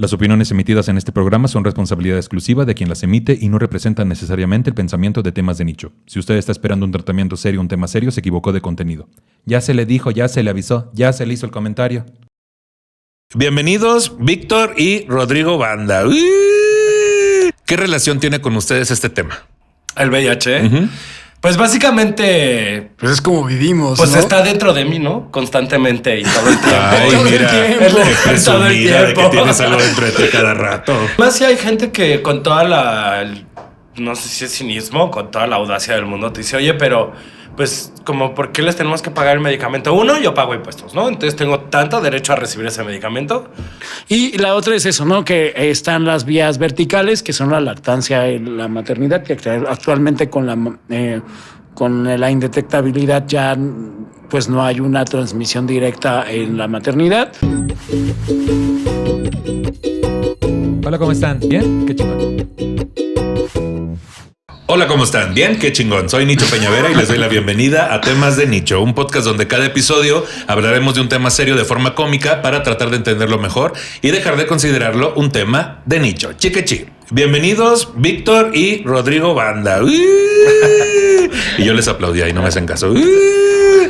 Las opiniones emitidas en este programa son responsabilidad exclusiva de quien las emite y no representan necesariamente el pensamiento de temas de nicho. Si usted está esperando un tratamiento serio, un tema serio, se equivocó de contenido. Ya se le dijo, ya se le avisó, ya se le hizo el comentario. Bienvenidos, Víctor y Rodrigo Banda. ¿Qué relación tiene con ustedes este tema? El VIH. Pues básicamente... Pues es como vivimos, Pues ¿no? está dentro de mí, ¿no? Constantemente y todo el tiempo. Ay, Todo el mira, tiempo. qué Todo el presumida de que tiempo. tienes algo dentro de ti cada rato. Más si hay gente que con toda no sé si es cinismo, con toda la audacia del mundo te dice, oye, pero pues como ¿por qué les tenemos que pagar el medicamento? Uno, yo pago impuestos, ¿no? Entonces tengo tanto derecho a recibir ese medicamento. Y la otra es eso, ¿no? Que están las vías verticales, que son la lactancia y la maternidad, que actualmente con la indetectabilidad ya pues no hay una transmisión directa en la maternidad. Hola, ¿cómo están? ¿Bien? Qué chingón. Hola, ¿cómo están? Bien, qué chingón. Soy Nicho Peñavera y les doy la bienvenida a Temas de Nicho, un podcast donde cada episodio hablaremos de un tema serio de forma cómica para tratar de entenderlo mejor y dejar de considerarlo un tema de nicho. Chiquechi. Bienvenidos, Víctor y Rodrigo Banda. Y yo les aplaudía y no me hacen caso.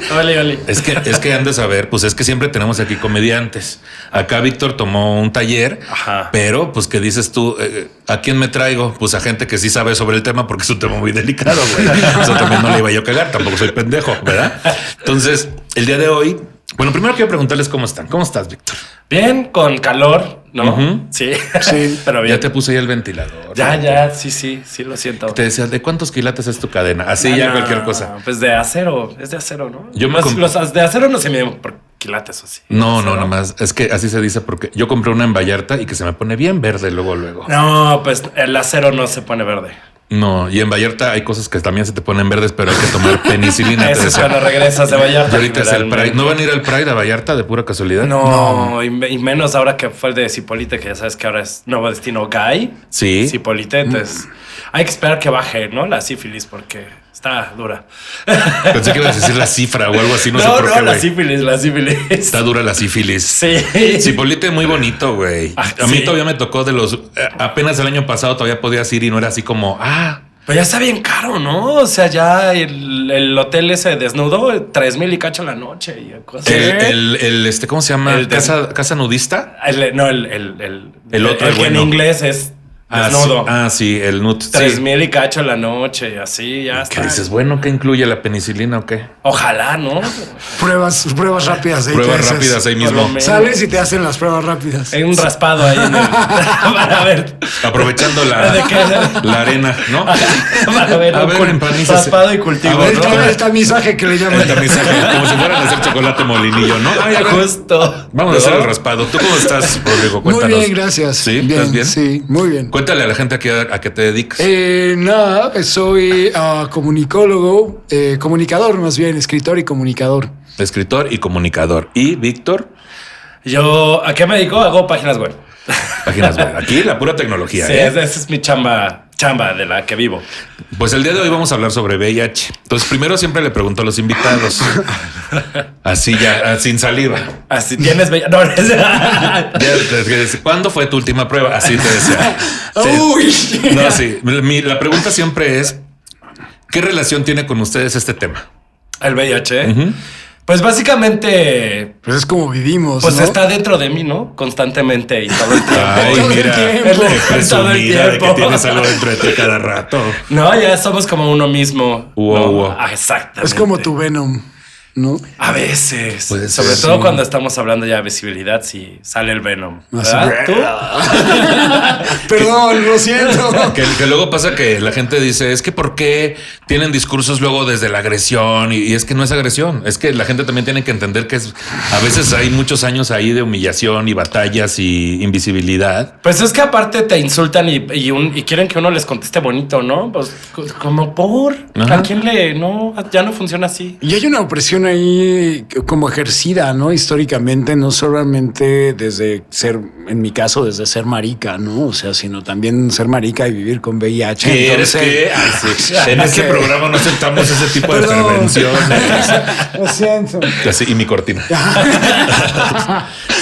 Vale. Es que han de saber, pues es que siempre tenemos aquí comediantes. Acá Víctor tomó un taller, Ajá. pero pues ¿qué dices tú? ¿A quién me traigo? Pues a gente que sí sabe sobre el tema porque es un tema muy delicado, güey. Eso también no le iba yo a cagar, tampoco soy pendejo, ¿verdad? Entonces, el día de hoy, bueno, primero quiero preguntarles cómo están. ¿Cómo estás, Víctor? Bien, con calor, ¿no? Sí, pero bien. Ya te puse ahí el ventilador. Ya, sí, lo siento. Te decía, ¿de cuántos quilates es tu cadena? Así ya cualquier cosa. Pues de acero, es de acero, ¿no? Yo me los de acero no se miden por quilates o así. No, nomás. Es que así se dice porque yo compré una en Vallarta y que se me pone bien verde luego. No, pues el acero no se pone verde. No, y en Vallarta hay cosas que también se te ponen verdes, pero hay que tomar penicilina. Eso es cuando regresas de Y Vallarta. ahorita es el Pride. ¿No van a ir al Pride a Vallarta de pura casualidad? No. Y menos ahora que fue el de Cipolite, que ya sabes que ahora es nuevo destino gay. Sí. Cipolite, entonces hay que esperar que baje, ¿no? La sífilis, porque está dura. Pensé que ibas a decir la cifra o algo así, no sé por qué, la güey. sífilis. Está dura la sífilis. Sí. Cipolite muy bonito, güey. A mí todavía me tocó de los... apenas el año pasado todavía podías ir y no era así como... Pero ya está bien caro, ¿no? O sea, ya el hotel ese desnudo, 3,000 y cacho la noche y cosas. ¿Cómo se llama? El ¿Casa nudista? El otro, el que en bueno. inglés es desnudo. Sí, el nut. 3,000 y cacho la noche y así ya ¿Qué está. dices? Bueno, ¿qué incluye la penicilina o qué? Ojalá, ¿no? Pruebas rápidas. ahí Pruebas te haces. rápidas ahí Por mismo. lo menos. Sales y te hacen las pruebas rápidas. Hay un raspado ahí en el... para ver. Aprovechando ¿De qué? la arena, ¿no? Para ver. A ver, empanícese. Raspado y cultivo. A ver, ¿no? El tamizaje que le llaman. El tamizaje, como si fueran a hacer chocolate molinillo, ¿no? Ay, Justo. Vamos a hacer el raspado. ¿Tú cómo estás, Rodrigo? Muy Cuéntanos. bien, gracias. ¿Sí? ¿Estás bien? Sí, muy bien. Cuéntale a la gente a qué te dedicas. Nada, soy comunicólogo, comunicador más bien, escritor y comunicador. Escritor y comunicador. ¿Y Víctor? Yo, ¿a qué me dedico? Hago páginas web. Páginas web. Aquí la pura tecnología. Sí, esa es mi chamba de la que vivo. Pues el día de hoy vamos a hablar sobre VIH. Entonces, primero siempre le pregunto a los invitados. Así ya, sin saliva. Así tienes no, ¿Cuándo fue tu última prueba? Así te decía. Uy. No, sí. La pregunta siempre es: ¿qué relación tiene con ustedes este tema? El VIH. Pues básicamente, Pues es como vivimos, pues ¿no? está dentro de mí, ¿no? Constantemente y todo el tiempo. Ay, Todo el mira, tiempo. qué Todo el presumida de que tiempo. tienes algo dentro de ti cada rato. No, ya somos como uno mismo. Wow. ¿no? Exactamente. Es como tu Venom, ¿no? A veces. Puede ser, Sobre todo sí. cuando estamos hablando ya de visibilidad, si sale el Venom. Así. ¿Verdad? ¿Tú? Perdón, lo siento. Que luego pasa que la gente dice, es que ¿por qué tienen discursos luego desde la agresión? Y es que no es agresión, es que la gente también tiene que entender que a veces hay muchos años ahí de humillación y batallas y invisibilidad. Pues es que aparte te insultan y quieren que uno les conteste bonito, ¿no? Pues como por... Ajá. ¿A quién le...? No, ya no funciona así. Y hay una opresión ahí como ejercida, ¿no? Históricamente, no solamente desde ser, en mi caso, desde ser marica, ¿no? O sea, sino también ser marica y vivir con VIH. ¿Qué eres Entonces- qué? Ay, sí. En este programa no aceptamos ese tipo de Perdón. prevenciones. Lo siento. Así, y mi cortina.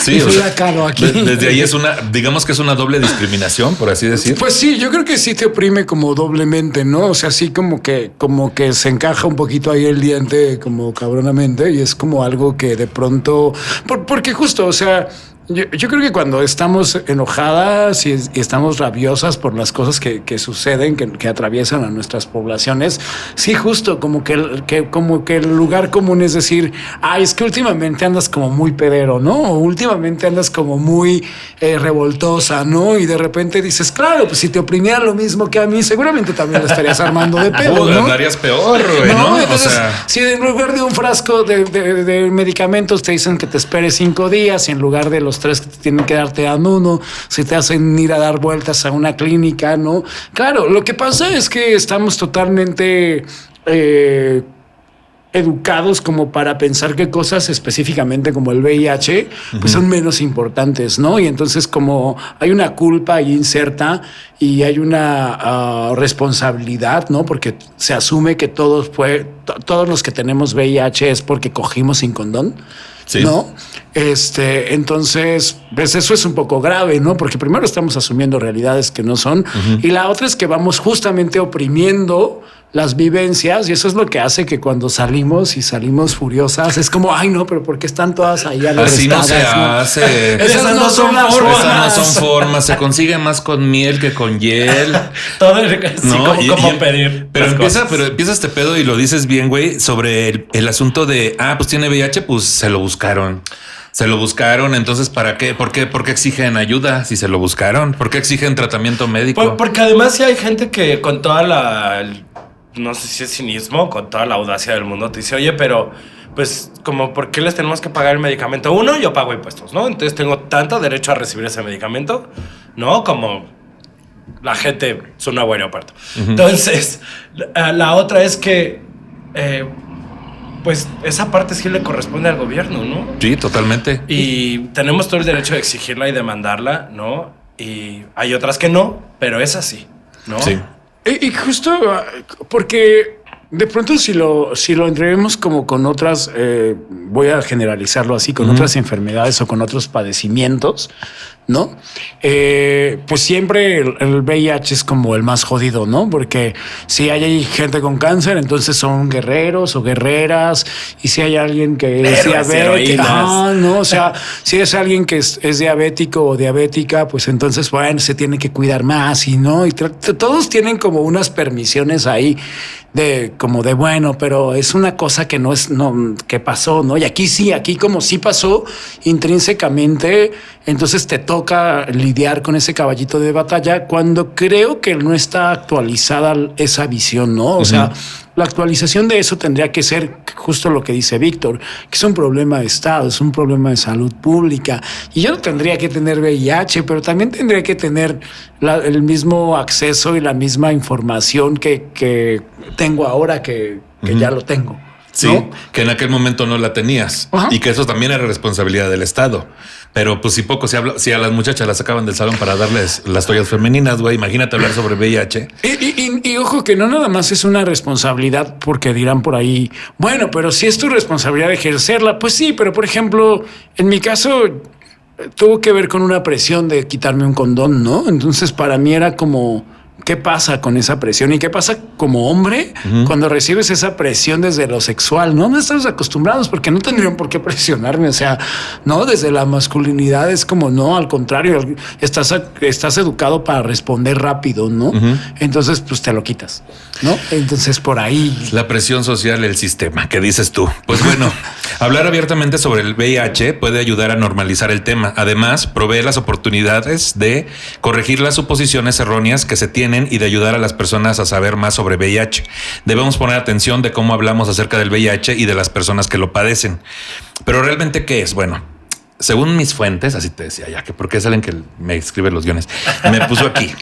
Sí, y o Frida sea, Kahlo aquí. desde ahí digamos que es una doble discriminación, por así decir. Pues sí, yo creo que sí te oprime como doblemente, ¿no? O sea, sí como que se encaja un poquito ahí el diente como cabronamente y es como algo que de pronto... porque justo, o sea... Yo creo que cuando estamos enojadas y estamos rabiosas por las cosas que suceden, que atraviesan a nuestras poblaciones, sí, justo como que el lugar común es decir, ay, es que últimamente andas como muy pedero, ¿no? O últimamente andas como muy revoltosa, ¿no? Y de repente dices, claro, pues si te oprimiera lo mismo que a mí, seguramente también lo estarías armando de pedo, ¿no? Andarías peor, güey, ¿no? Entonces, o sea, si en lugar de un frasco de medicamentos te dicen que te esperes 5 días y en lugar de los 3 que te tienen que dar te dan 1, si te hacen ir a dar vueltas a una clínica, ¿no? Claro, lo que pasa es que estamos totalmente educados como para pensar que cosas específicamente como el VIH pues son menos importantes, ¿no? Y entonces como hay una culpa ahí inserta y hay una responsabilidad, ¿no? Porque se asume que todos los que tenemos VIH es porque cogimos sin condón. sí. ¿No? Entonces, pues eso es un poco grave, ¿no? Porque primero estamos asumiendo realidades que no son, y la otra es que vamos justamente oprimiendo las vivencias, y eso es lo que hace que cuando salimos furiosas, es como, ay, no, pero ¿por qué están todas ahí Así no se hace. Esas no son las formas. Esas no son formas. Se consigue más con miel que con hiel. Todo así No, como pedir. Pero las empieza, cosas. pero empieza este pedo y lo dices bien, güey, sobre el asunto de, pues tiene VIH, pues se lo buscaron. Se lo buscaron, entonces ¿para qué? ¿Por qué exigen ayuda si se lo buscaron? ¿Por qué exigen tratamiento médico? Porque además sí hay gente que con toda no sé si es cinismo, con toda la audacia del mundo te dice, oye, pero pues como ¿por qué les tenemos que pagar el medicamento? Uno, yo pago impuestos, ¿no? Entonces tengo tanto derecho a recibir ese medicamento, ¿no? Como la gente es un nuevo aeropuerto. Entonces, la otra es que pues esa parte sí le corresponde al gobierno, ¿no? Sí, totalmente. Y tenemos todo el derecho de exigirla y demandarla, ¿no? Y hay otras que no, pero es así, ¿no? Sí. Y justo porque de pronto si lo entrevemos como con otras, voy a generalizarlo así, con otras enfermedades o con otros padecimientos, ¿no? Pues siempre el VIH es como el más jodido, ¿no? Porque si hay gente con cáncer, entonces son guerreros o guerreras, y si hay alguien que es diabético, no, o sea, si es alguien que es diabético o diabética, pues entonces, bueno, se tiene que cuidar más y no, y todos tienen como unas permisiones ahí de bueno, pero es una cosa que que pasó, ¿no? Y aquí como sí pasó intrínsecamente, entonces te toca lidiar con ese caballito de batalla cuando creo que no está actualizada esa visión, ¿no? O sea, la actualización de eso tendría que ser justo lo que dice Víctor, que es un problema de Estado, es un problema de salud pública. Y yo no tendría que tener VIH, pero también tendría que tener el mismo acceso y la misma información que tengo ahora que ya lo tengo. Sí, ¿no? que en aquel momento no la tenías. Ajá. Y que eso también era responsabilidad del Estado. Pero pues si a las muchachas las sacaban del salón para darles las toallas femeninas, güey, imagínate hablar sobre VIH. Y ojo que no nada más es una responsabilidad porque dirán por ahí, bueno, pero si es tu responsabilidad ejercerla, pues sí, pero por ejemplo, en mi caso tuvo que ver con una presión de quitarme un condón, ¿no? Entonces para mí era como, ¿qué pasa con esa presión? ¿Y qué pasa como hombre cuando recibes esa presión desde lo sexual? No estamos acostumbrados porque no tendrían por qué presionarme. O sea, no, desde la masculinidad es como, no, al contrario, estás educado para responder rápido, ¿no? Entonces, pues te lo quitas, ¿no? Entonces, por ahí. La presión social, el sistema, ¿qué dices tú? Pues bueno, hablar abiertamente sobre el VIH puede ayudar a normalizar el tema. Además, provee las oportunidades de corregir las suposiciones erróneas que se tienen y de ayudar a las personas a saber más sobre VIH. Debemos poner atención de cómo hablamos acerca del VIH y de las personas que lo padecen. Pero realmente, ¿qué es? Bueno, según mis fuentes, así te decía ya, que porque es alguien que me escribe los guiones, me puso aquí.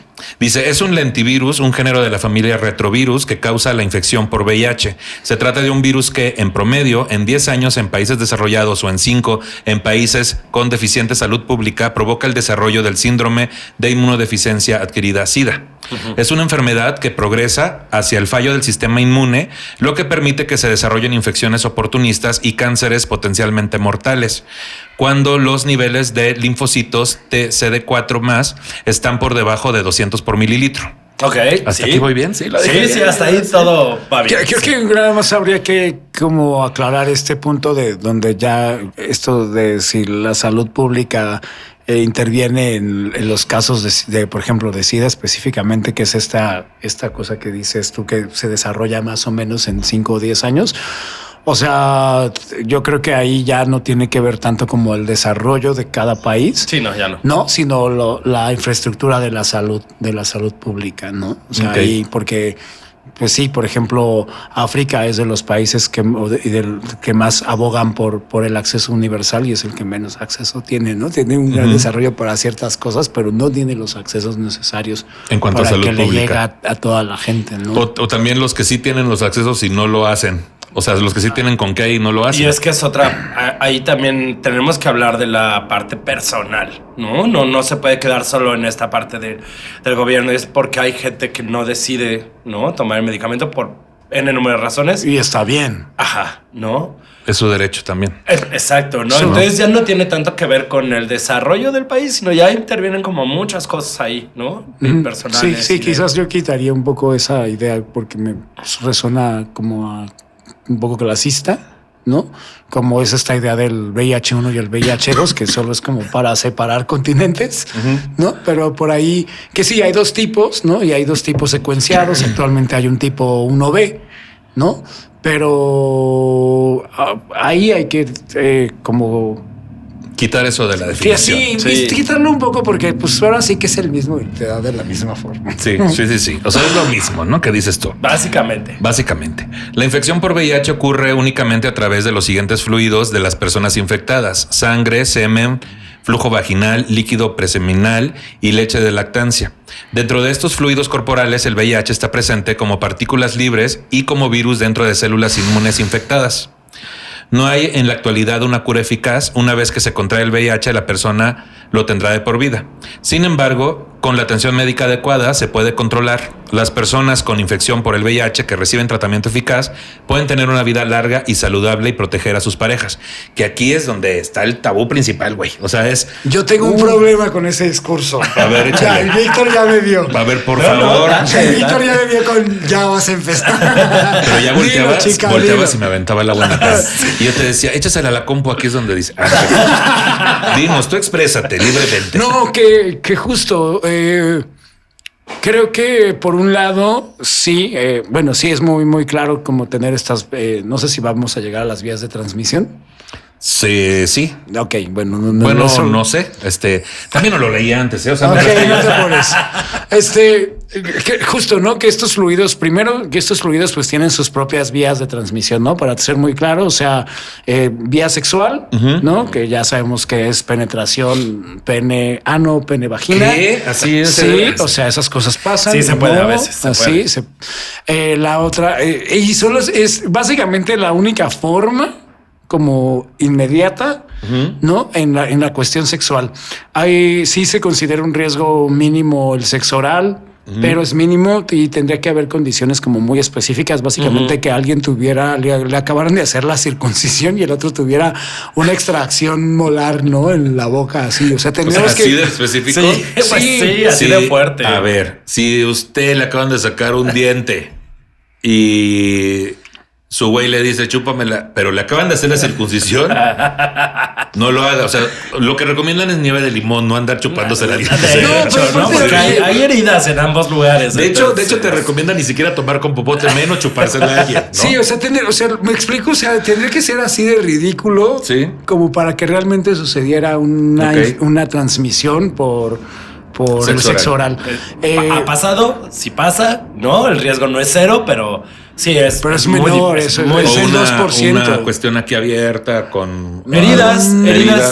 Dice, es un lentivirus, un género de la familia retrovirus que causa la infección por VIH. Se trata de un virus que, en promedio, en 10 años en países desarrollados o en 5 en países con deficiente salud pública, provoca el desarrollo del síndrome de inmunodeficiencia adquirida SIDA. Es una enfermedad que progresa hacia el fallo del sistema inmune, lo que permite que se desarrollen infecciones oportunistas y cánceres potencialmente mortales, cuando los niveles de linfocitos CD4+ están por debajo de 200 por mililitro. Ok, ¿Hasta aquí voy bien? Sí, sí, hasta ahí todo va bien. Creo que nada más habría que como aclarar este punto de donde ya esto de si la salud pública interviene en los casos de, por ejemplo, de SIDA específicamente, que es esta cosa que dices tú que se desarrolla más o menos en 5 o 10 años. O sea, yo creo que ahí ya no tiene que ver tanto como el desarrollo de cada país. Sí, no, ya no. No, sino la infraestructura de la salud pública, ¿no? O sea, ahí porque, pues sí, por ejemplo, África es de los países que más abogan por el acceso universal y es el que menos acceso tiene, ¿no? Tiene un gran desarrollo para ciertas cosas, pero no tiene los accesos necesarios en cuanto para a salud que pública. le llegue a toda la gente, ¿no? O también los que sí tienen los accesos y no lo hacen. O sea, los que sí tienen con qué y no lo hacen. Y es que es otra, ahí también tenemos que hablar de la parte personal, ¿no? No se puede quedar solo en esta parte del gobierno. Es porque hay gente que no decide, ¿no? Tomar el medicamento por N número de razones. Y está bien. Ajá, ¿no? Es su derecho también. Exacto, ¿no? Sí, Entonces ya no tiene tanto que ver con el desarrollo del país, sino ya intervienen como muchas cosas ahí, ¿no? Personales. Sí, quizás yo quitaría un poco esa idea porque me resuena como un poco clasista, ¿no? Como es esta idea del VIH1 y el VIH2, que solo es como para separar continentes, ¿no? Pero por ahí, que sí, hay 2 tipos, ¿no? Y hay 2 tipos secuenciados. Actualmente hay un tipo 1B, ¿no? Pero ahí hay que como quitar eso de la definición. Sí, quitarlo un poco porque pues ahora sí que es el mismo y te da de la misma forma. Sí. O sea, es lo mismo, ¿no? ¿Qué dices tú? Básicamente. La infección por VIH ocurre únicamente a través de los siguientes fluidos de las personas infectadas: sangre, semen, flujo vaginal, líquido preseminal y leche de lactancia. Dentro de estos fluidos corporales, el VIH está presente como partículas libres y como virus dentro de células inmunes infectadas. No hay en la actualidad una cura eficaz. Una vez que se contrae el VIH, la persona lo tendrá de por vida. Sin embargo, con la atención médica adecuada se puede controlar. Las personas con infección por el VIH que reciben tratamiento eficaz pueden tener una vida larga y saludable y proteger a sus parejas. Que aquí es donde está el tabú principal, güey. O sea, es... Yo tengo un problema con ese discurso. A ver, échale. Ya, Víctor ya me vio. A ver, por favor. Víctor ya me vio con ya vas a empezar. Pero ya volteabas, Dilo, chica, volteabas dilo. y me aventaba el agua en la cara. Y yo te decía, échasela a la compu, aquí es donde dice. Dinos, tú exprésate libremente. No, que justo. Creo que por un lado, sí, sí es muy, muy claro como tener estas. No sé si vamos a llegar a las vías de transmisión. Sí. Ok, bueno, no sé. También no lo leí antes, ¿eh? O sea, ok, no te pones. Justo, ¿no? Que estos fluidos pues tienen sus propias vías de transmisión, ¿no? Para ser muy claro, o sea, vía sexual, ¿no? Que ya sabemos que es penetración, pene ano, pene vagina. ¿Qué? Así es. Sí, o sea, esas cosas pasan. Sí, se puede a veces. Así, la otra, y solo es básicamente la única forma como inmediata, ¿no? En la cuestión sexual. Sí se considera un riesgo mínimo el sexo oral, pero es mínimo y tendría que haber condiciones como muy específicas. Básicamente que alguien le acabaran de hacer la circuncisión y el otro tuviera una extracción molar, ¿no? En la boca, así. O sea, tendríamos así de específico. Así de fuerte. A ver, si usted le acaban de sacar un diente y su güey le dice, chúpamela, pero le acaban de hacer la circuncisión, no lo haga. O sea, lo que recomiendan es nieve de limón, no andar chupándose la diente. Porque hay heridas en ambos lugares. De hecho, te recomiendan ni siquiera tomar con popote, menos chupársela a alguien, ¿no? Sí, o sea, me explico, o sea, tendría que ser así de ridículo, sí, como para que realmente sucediera una transmisión por el sexo oral. ¿Ha pasado? Si pasa, ¿no? El riesgo no es cero, pero Sí, es. Pero es muy menor, difícil, eso muy es difícil. el 2%. Una cuestión aquí abierta con Heridas,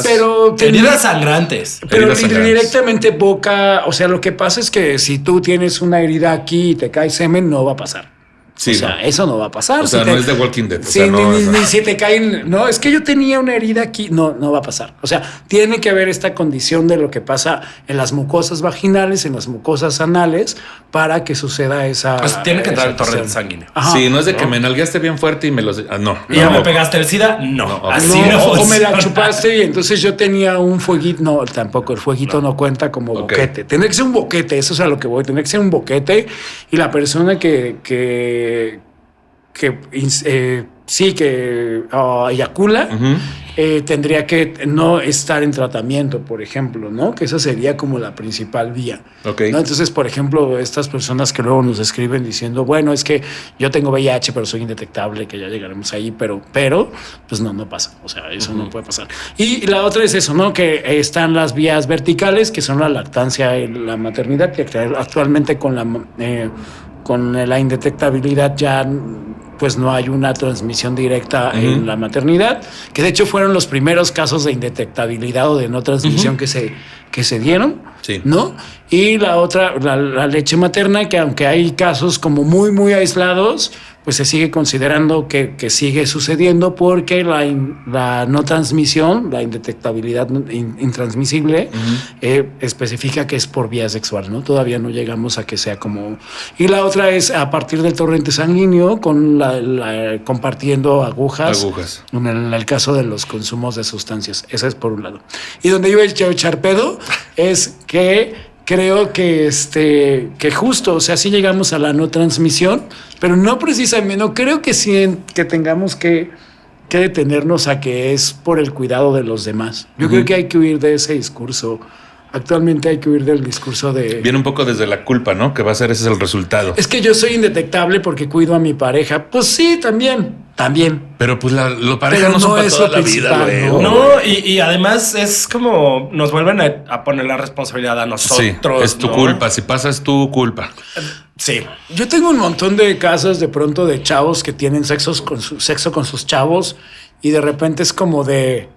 pero heridas sangrantes. Pero heridas sangrantes. directamente boca, o sea, lo que pasa es que si tú tienes una herida aquí y te cae semen, no va a pasar. Sí, o sea, no. eso no va a pasar. O sea, Si no es de Walking Dead. O Sí, sea, no, ni si te caen. No, es que yo tenía una herida aquí. No va a pasar. O sea, tiene que haber esta condición de lo que pasa en las mucosas vaginales, en las mucosas anales, para que suceda esa. Pues tiene que entrar el esa torrente cuestión. sanguíneo. Ajá. Sí, no es de que me nalgueaste bien fuerte y me los... no. ¿Y ya no. me pegaste el SIDA? No. No, Así No, no o me la funciona. chupaste y entonces yo tenía un fueguito. No, tampoco. El fueguito no cuenta como Ok. boquete. Tendría que ser un boquete. Eso es a lo que voy. Tendría que ser un boquete. Y la persona que eyacula, tendría que no estar en tratamiento, por ejemplo, ¿no? Que esa sería como la principal vía. Ok. ¿No? Entonces, por ejemplo, estas personas que luego nos escriben diciendo, bueno, es que yo tengo VIH, pero soy indetectable, que ya llegaremos ahí, pero, pues no pasa. O sea, eso no puede pasar. Y la otra es eso, ¿no? Que están las vías verticales, que son la lactancia y la maternidad, que actualmente con la indetectabilidad ya pues no hay una transmisión directa en la maternidad, que de hecho fueron los primeros casos de indetectabilidad o de no transmisión que se dieron, Sí. ¿no? Y la otra, la leche materna, que aunque hay casos como muy, muy aislados, pues se sigue considerando que sigue sucediendo porque la no transmisión, la indetectabilidad intransmisible, especifica que es por vía sexual, ¿no? Todavía no llegamos a que sea como... Y la otra es a partir del torrente sanguíneo, con compartiendo agujas. En el caso de los consumos de sustancias. Esa es por un lado. Y donde yo he echar pedo es que... Creo que justo, o sea, sí llegamos a la no transmisión, pero no precisamente, no creo que sí que tengamos que detenernos a que es por el cuidado de los demás. Yo creo que hay que huir de ese discurso. Actualmente hay que huir del discurso de... Viene un poco desde la culpa, ¿no? Que va a ser ese es el resultado. Es que yo soy indetectable porque cuido a mi pareja. Pues sí, también. Pero pues la pareja Pero no son no para es toda lo la vida, principal, güey. No, y además es como nos vuelven a poner la responsabilidad a nosotros. Sí, es tu ¿no? culpa. Si pasa, es tu culpa. Sí. Yo tengo un montón de casos de pronto de chavos que tienen sexo con sus chavos y de repente es como de...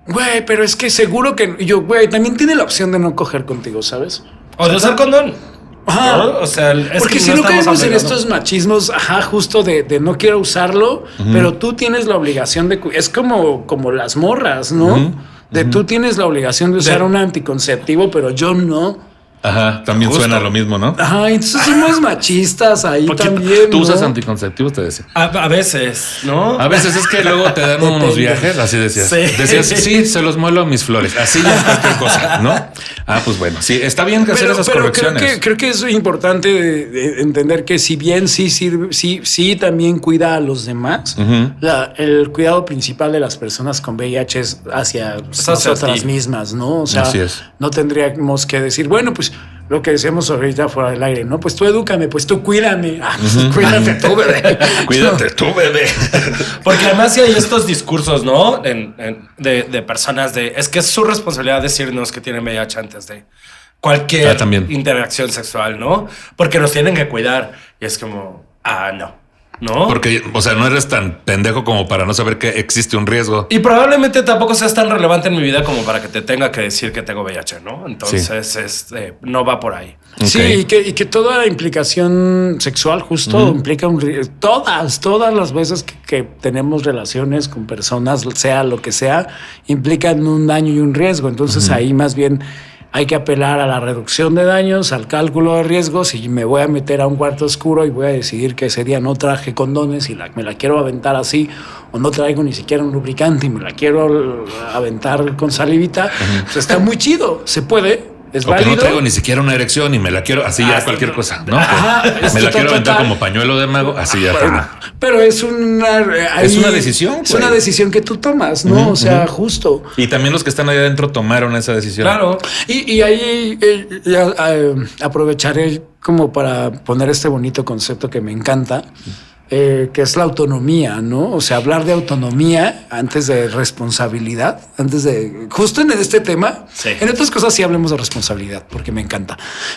Güey, pero es que seguro que... Y yo, güey, también tiene la opción de no coger contigo, ¿sabes? O de usar condón. Ajá. ¿No? O sea, es porque que si no estamos caemos en obligando. estos machismos, justo de no quiero usarlo, pero tú tienes la obligación de... Es como las morras, ¿no? Tú tienes la obligación de usar un anticonceptivo, pero yo no. Ajá, también Justo. suena lo mismo, ¿no? Ajá, entonces somos machistas ahí Poquito. también, Tú ¿no? usas anticonceptivos, te decía. A veces, ¿no? A veces es que luego te dan unos Depende. viajes, así decías. Sí. Decías, sí, se los muelo a mis flores. Así ya es cualquier cosa, ¿no? Pues bueno, sí, está bien que hacer esas correcciones. Creo que es importante de entender que si bien sí también cuida a los demás, el cuidado principal de las personas con VIH es hacia nosotras ti. mismas, ¿no? O sea, Así es. no tendríamos que decir, bueno, pues lo que decíamos ahorita fuera del aire, ¿no? Pues tú edúcame, pues tú cuídame. Cuídate tú, bebé. Cuídate tú, bebé. Porque además sí hay estos discursos, ¿no? De personas es que es su responsabilidad decirnos que tienen VIH antes de cualquier También. interacción sexual, ¿no? Porque nos tienen que cuidar. Y es como, no. Porque, o sea, no eres tan pendejo como para no saber que existe un riesgo. Y probablemente tampoco seas tan relevante en mi vida como para que te tenga que decir que tengo VIH, ¿no? Entonces, no va por ahí. Sí, Ok. y que toda implicación sexual justo implica un riesgo. Todas las veces que tenemos relaciones con personas, sea lo que sea, implican un daño y un riesgo. Entonces ahí más bien hay que apelar a la reducción de daños, al cálculo de riesgos. Y me voy a meter a un cuarto oscuro y voy a decidir que ese día no traje condones y me la quiero aventar así, o no traigo ni siquiera un lubricante y me la quiero aventar con salivita, pues está muy chido, se puede. Es O que válido. no traigo ni siquiera una erección y me la quiero, así ya cualquier cosa, ¿no? Ajá, me la quiero aventar total. como pañuelo de mago, así ya. Pero es una decisión, Es güey. una decisión que tú tomas, ¿no? O sea, justo. Y también los que están ahí adentro tomaron esa decisión. Claro. Y ahí aprovecharé como para poner este bonito concepto que me encanta. que es la autonomía, ¿no? O sea, hablar de autonomía antes de responsabilidad, antes de... Justo en este tema, en otras cosas sí hablemos de responsabilidad, porque me encanta.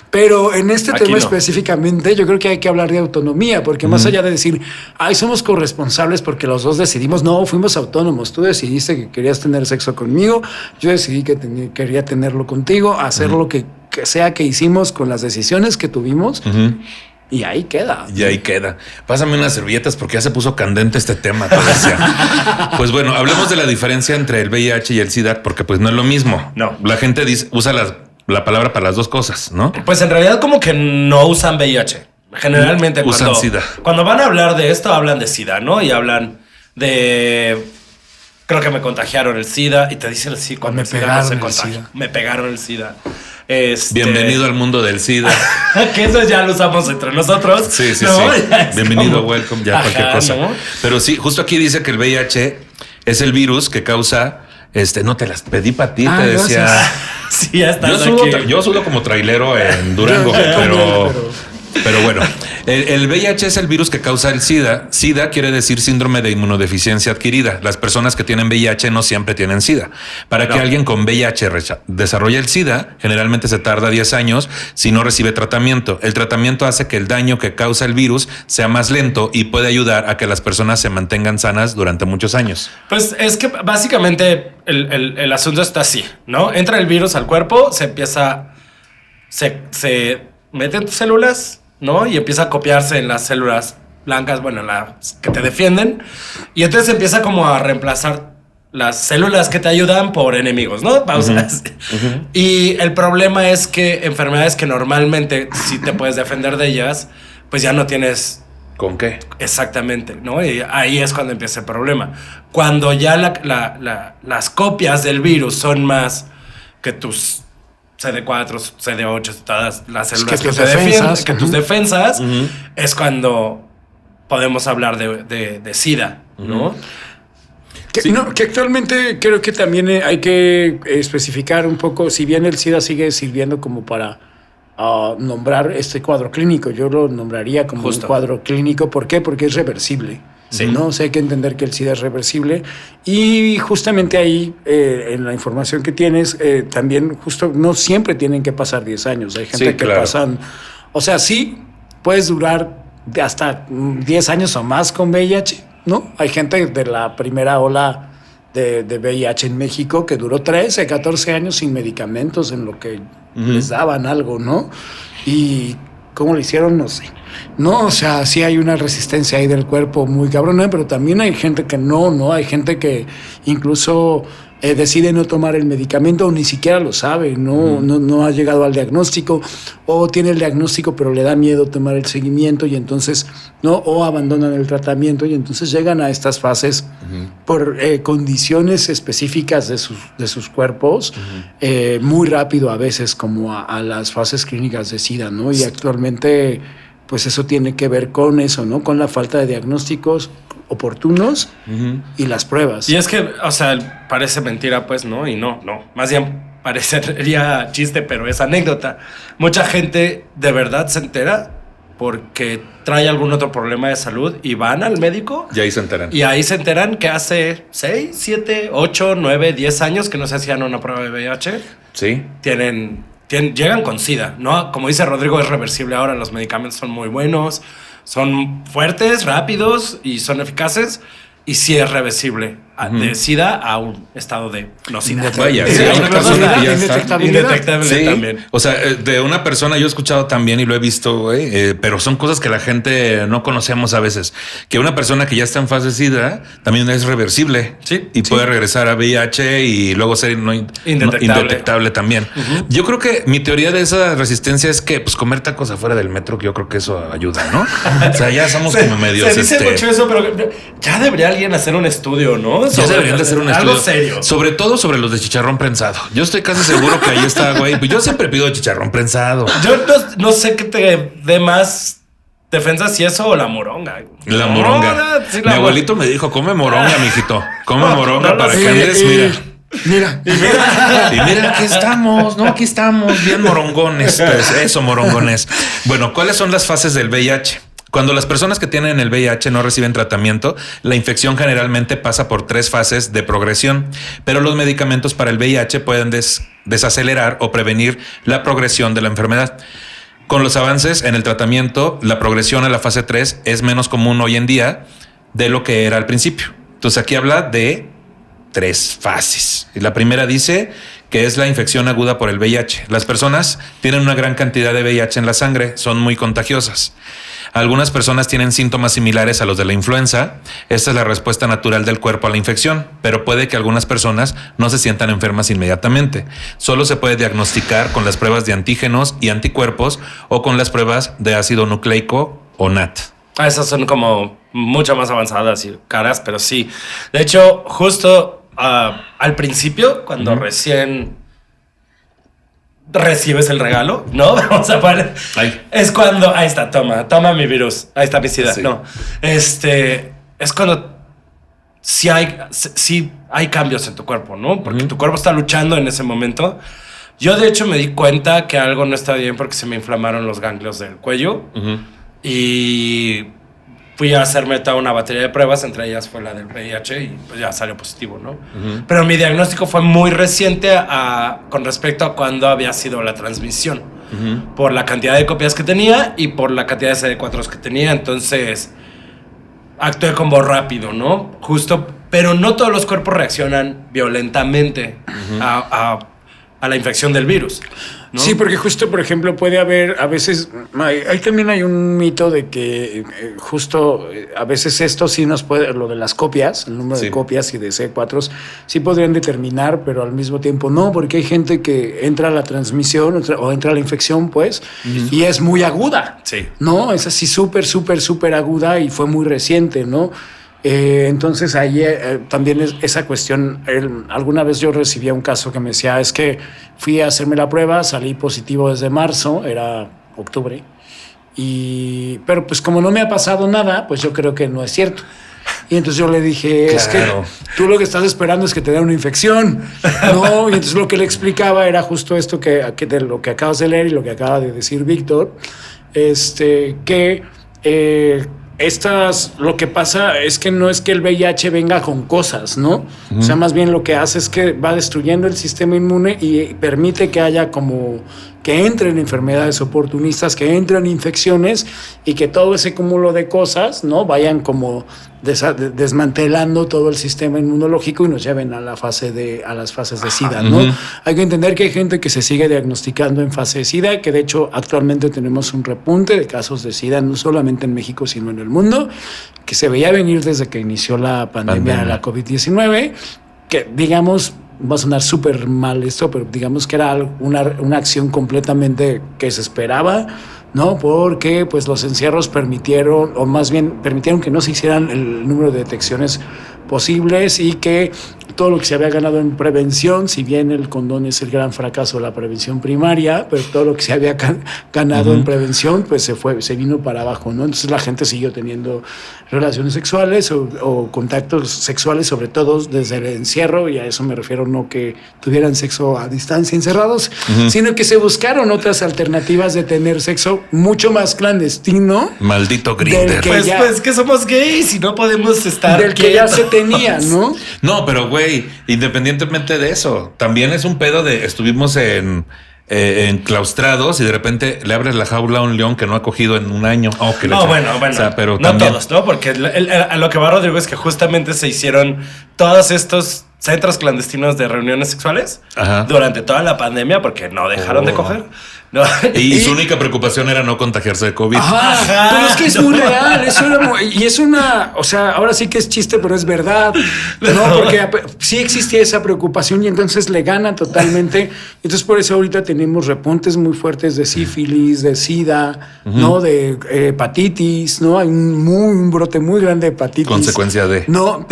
Pero en este tema específicamente, yo creo que hay que hablar de autonomía, porque más allá de decir, ay, somos corresponsables porque los dos decidimos, no, fuimos autónomos. Tú decidiste que querías tener sexo conmigo, yo decidí que quería tenerlo contigo, hacer lo que sea que hicimos con las decisiones que tuvimos. Y ahí queda. Y ahí queda. Pásame unas servilletas porque ya se puso candente este tema. Pues bueno, hablemos de la diferencia entre el VIH y el SIDA, porque pues no es lo mismo. No. La gente usa la palabra para las dos cosas, ¿no? Pues en realidad como que no usan VIH. Generalmente usan SIDA. Cuando van a hablar de esto, hablan de SIDA, ¿no? Y hablan de... Creo que me contagiaron el SIDA. Y te dicen así, cuando me pegaron el contagio. SIDA. Me pegaron el SIDA. Bienvenido al mundo del SIDA. Que eso ya lo usamos entre nosotros. Sí. ¿no? Bienvenido, welcome, ya cualquier cosa. ¿no? Pero sí, justo aquí dice que el VIH es el virus que causa... no te las pedí para ti, te decía... Sí, ya estás yo sudo como trailero en Durango, pero bueno, el VIH es el virus que causa el SIDA. SIDA quiere decir síndrome de inmunodeficiencia adquirida. Las personas que tienen VIH no siempre tienen SIDA. Para que alguien con VIH desarrolle el SIDA, generalmente se tarda 10 años si no recibe tratamiento. El tratamiento hace que el daño que causa el virus sea más lento y puede ayudar a que las personas se mantengan sanas durante muchos años. Pues es que básicamente el asunto está así, ¿no? Entra el virus al cuerpo, se mete en tus células, ¿no? Y empieza a copiarse en las células blancas, bueno, las que te defienden. Y entonces empieza como a reemplazar las células que te ayudan por enemigos, ¿no? Pausas. Y el problema es que enfermedades que normalmente sí te puedes defender de ellas, pues ya no tienes... ¿Con qué? Exactamente, ¿no? Y ahí es cuando empieza el problema. Cuando ya las copias del virus son más que tus... CD4, CD8, todas las células que te defienden, que tus defensas, es cuando podemos hablar de SIDA, ¿no? Que actualmente creo que también hay que especificar un poco, si bien el SIDA sigue sirviendo como para nombrar este cuadro clínico, yo lo nombraría como un cuadro clínico. ¿Por qué? Porque es reversible. Sí. ¿No? O sea, hay que entender que el SIDA es reversible y justamente ahí en la información que tienes también justo no siempre tienen que pasar 10 años. Hay gente que pasan, o sea, sí puedes durar hasta 10 años o más con VIH, ¿no? Hay gente de la primera ola de VIH en México que duró 13, 14 años sin medicamentos en lo que les daban algo, ¿no? Y cómo lo hicieron, no sé. No, o sea, sí hay una resistencia ahí del cuerpo muy cabrona, pero también hay gente que no, hay gente que incluso decide no tomar el medicamento o ni siquiera lo sabe, no ha llegado al diagnóstico o tiene el diagnóstico pero le da miedo tomar el seguimiento y entonces o abandonan el tratamiento y entonces llegan a estas fases por condiciones específicas de sus cuerpos muy rápido a veces como a las fases clínicas de SIDA, ¿no? Y actualmente pues eso tiene que ver con eso, ¿no? Con la falta de diagnósticos oportunos y las pruebas. Y es que, o sea, parece mentira, pues, ¿no? Y no. Más bien parecería chiste, pero es anécdota. Mucha gente de verdad se entera porque trae algún otro problema de salud y van al médico. Y ahí se enteran. Y ahí se enteran que hace 6, 7, 8, 9, 10 años que no se hacían una prueba de VIH. Sí. Llegan con SIDA, ¿no? Como dice Rodrigo, es reversible ahora. Los medicamentos son muy buenos, son fuertes, rápidos y son eficaces. Y sí es reversible de SIDA a un estado de no SIDA. Vaya, sí, una persona que ya está indetectable también. O sea, de una persona yo he escuchado también y lo he visto, pero son cosas que la gente no conocemos a veces. Que una persona que ya está en fase SIDA también es reversible y puede regresar a VIH y luego ser indetectable también. Yo creo que mi teoría de esa resistencia es que pues comer tacos afuera del metro, que yo creo que eso ayuda, ¿no? O sea, ya somos como medios. Se dice mucho eso, pero ya debería alguien hacer un estudio, ¿no? Ya deberían de hacer un algo estudio serio. Sobre todo sobre los de chicharrón prensado. Yo estoy casi seguro que ahí está, güey. Yo siempre pido chicharrón prensado. Yo no sé qué te dé más defensa, si eso o la moronga. La moronga. Sí, mi abuelito me dijo, come moronga, mijito. Come moronga para que andes, mira. Y mira, aquí estamos, ¿no? Aquí estamos bien morongones. Pues eso, morongones. Bueno, ¿cuáles son las fases del VIH? Cuando las personas que tienen el VIH no reciben tratamiento, la infección generalmente pasa por 3 fases de progresión, pero los medicamentos para el VIH pueden desacelerar o prevenir la progresión de la enfermedad. Con los avances en el tratamiento, la progresión a la fase 3 es menos común hoy en día de lo que era al principio. Entonces aquí habla de 3 fases. Y la primera dice que es la infección aguda por el VIH. Las personas tienen una gran cantidad de VIH en la sangre, son muy contagiosas. Algunas personas tienen síntomas similares a los de la influenza. Esta es la respuesta natural del cuerpo a la infección, pero puede que algunas personas no se sientan enfermas inmediatamente. Solo se puede diagnosticar con las pruebas de antígenos y anticuerpos o con las pruebas de ácido nucleico o NAT. Esas son como mucho más avanzadas y caras, pero sí. De hecho, justo al principio, cuando recién recibes el regalo, ¿no? Vamos a poner. Es cuando, ahí está, toma mi virus, ahí está mi SIDA. Sí. No, es cuando sí hay cambios en tu cuerpo, ¿no? Porque tu cuerpo está luchando en ese momento. Yo, de hecho, me di cuenta que algo no estaba bien porque se me inflamaron los ganglios del cuello y fui a hacerme toda una batería de pruebas, entre ellas fue la del VIH y pues ya salió positivo, ¿no? Pero mi diagnóstico fue muy reciente con respecto a cuando había sido la transmisión, por la cantidad de copias que tenía y por la cantidad de CD4 que tenía. Entonces actué como rápido, ¿no? Justo, pero no todos los cuerpos reaccionan violentamente a la infección del virus, ¿no? Sí, porque justo, por ejemplo, puede haber, a veces, ahí también hay un mito de que justo a veces esto sí nos puede, lo de las copias, el número de copias y de C4 sí podrían determinar, pero al mismo tiempo no, porque hay gente que entra a la transmisión o entra a la infección, pues, y es muy aguda, ¿no? Es así súper aguda y fue muy reciente, ¿no? Entonces ahí también es esa cuestión. Alguna vez yo recibía un caso que me decía, es que fui a hacerme la prueba, salí positivo desde marzo, era octubre, pero pues como no me ha pasado nada, pues yo creo que no es cierto. Y entonces yo le dije, es que tú lo que estás esperando es que te dé una infección, ¿no? Y entonces lo que le explicaba era justo esto de lo que acabas de leer y lo que acaba de decir Víctor, que lo que pasa es que no es que el VIH venga con cosas, ¿no? O sea, más bien lo que hace es que va destruyendo el sistema inmune y permite que haya como que entren enfermedades oportunistas, que entren infecciones y que todo ese cúmulo de cosas, ¿no? Vayan como desmantelando todo el sistema inmunológico y nos lleven a las fases de SIDA, ¿no? Hay que entender que hay gente que se sigue diagnosticando en fase de SIDA, que de hecho actualmente tenemos un repunte de casos de SIDA, no solamente en México, sino en el mundo, que se veía venir desde que inició la pandemia de la COVID-19, que digamos, va a sonar súper mal esto, pero digamos que era una acción completamente que se esperaba, ¿no? Porque pues los encierros permitieron que no se hicieran el número de detecciones posibles y que todo lo que se había ganado en prevención, si bien el condón es el gran fracaso de la prevención primaria, pero todo lo que se había ganado en prevención, pues se vino para abajo, ¿no? Entonces la gente siguió teniendo relaciones sexuales o contactos sexuales, sobre todo desde el encierro, y a eso me refiero, no que tuvieran sexo a distancia encerrados, sino que se buscaron otras alternativas de tener sexo mucho más clandestino. Maldito Grindr. Pues que somos gays y no podemos estar del que ya se tenía, ¿no? No, pero güey, independientemente de eso, también es un pedo de estuvimos enclaustrados y de repente le abres la jaula a un león que no ha cogido en un año. Bueno. O sea, pero no también todos, ¿no? Porque a lo que va Rodrigo es que justamente se hicieron todos estos centros clandestinos de reuniones sexuales durante toda la pandemia porque no dejaron de coger. No. Y su única preocupación era no contagiarse de COVID. Pero es que es muy real. O sea, ahora sí que es chiste, pero es verdad, ¿no? Porque sí existía esa preocupación y entonces le gana totalmente. Entonces por eso ahorita tenemos repuntes muy fuertes de sífilis, de SIDA, ¿no? De hepatitis, ¿no? Hay un brote muy grande de hepatitis. Consecuencia de. No,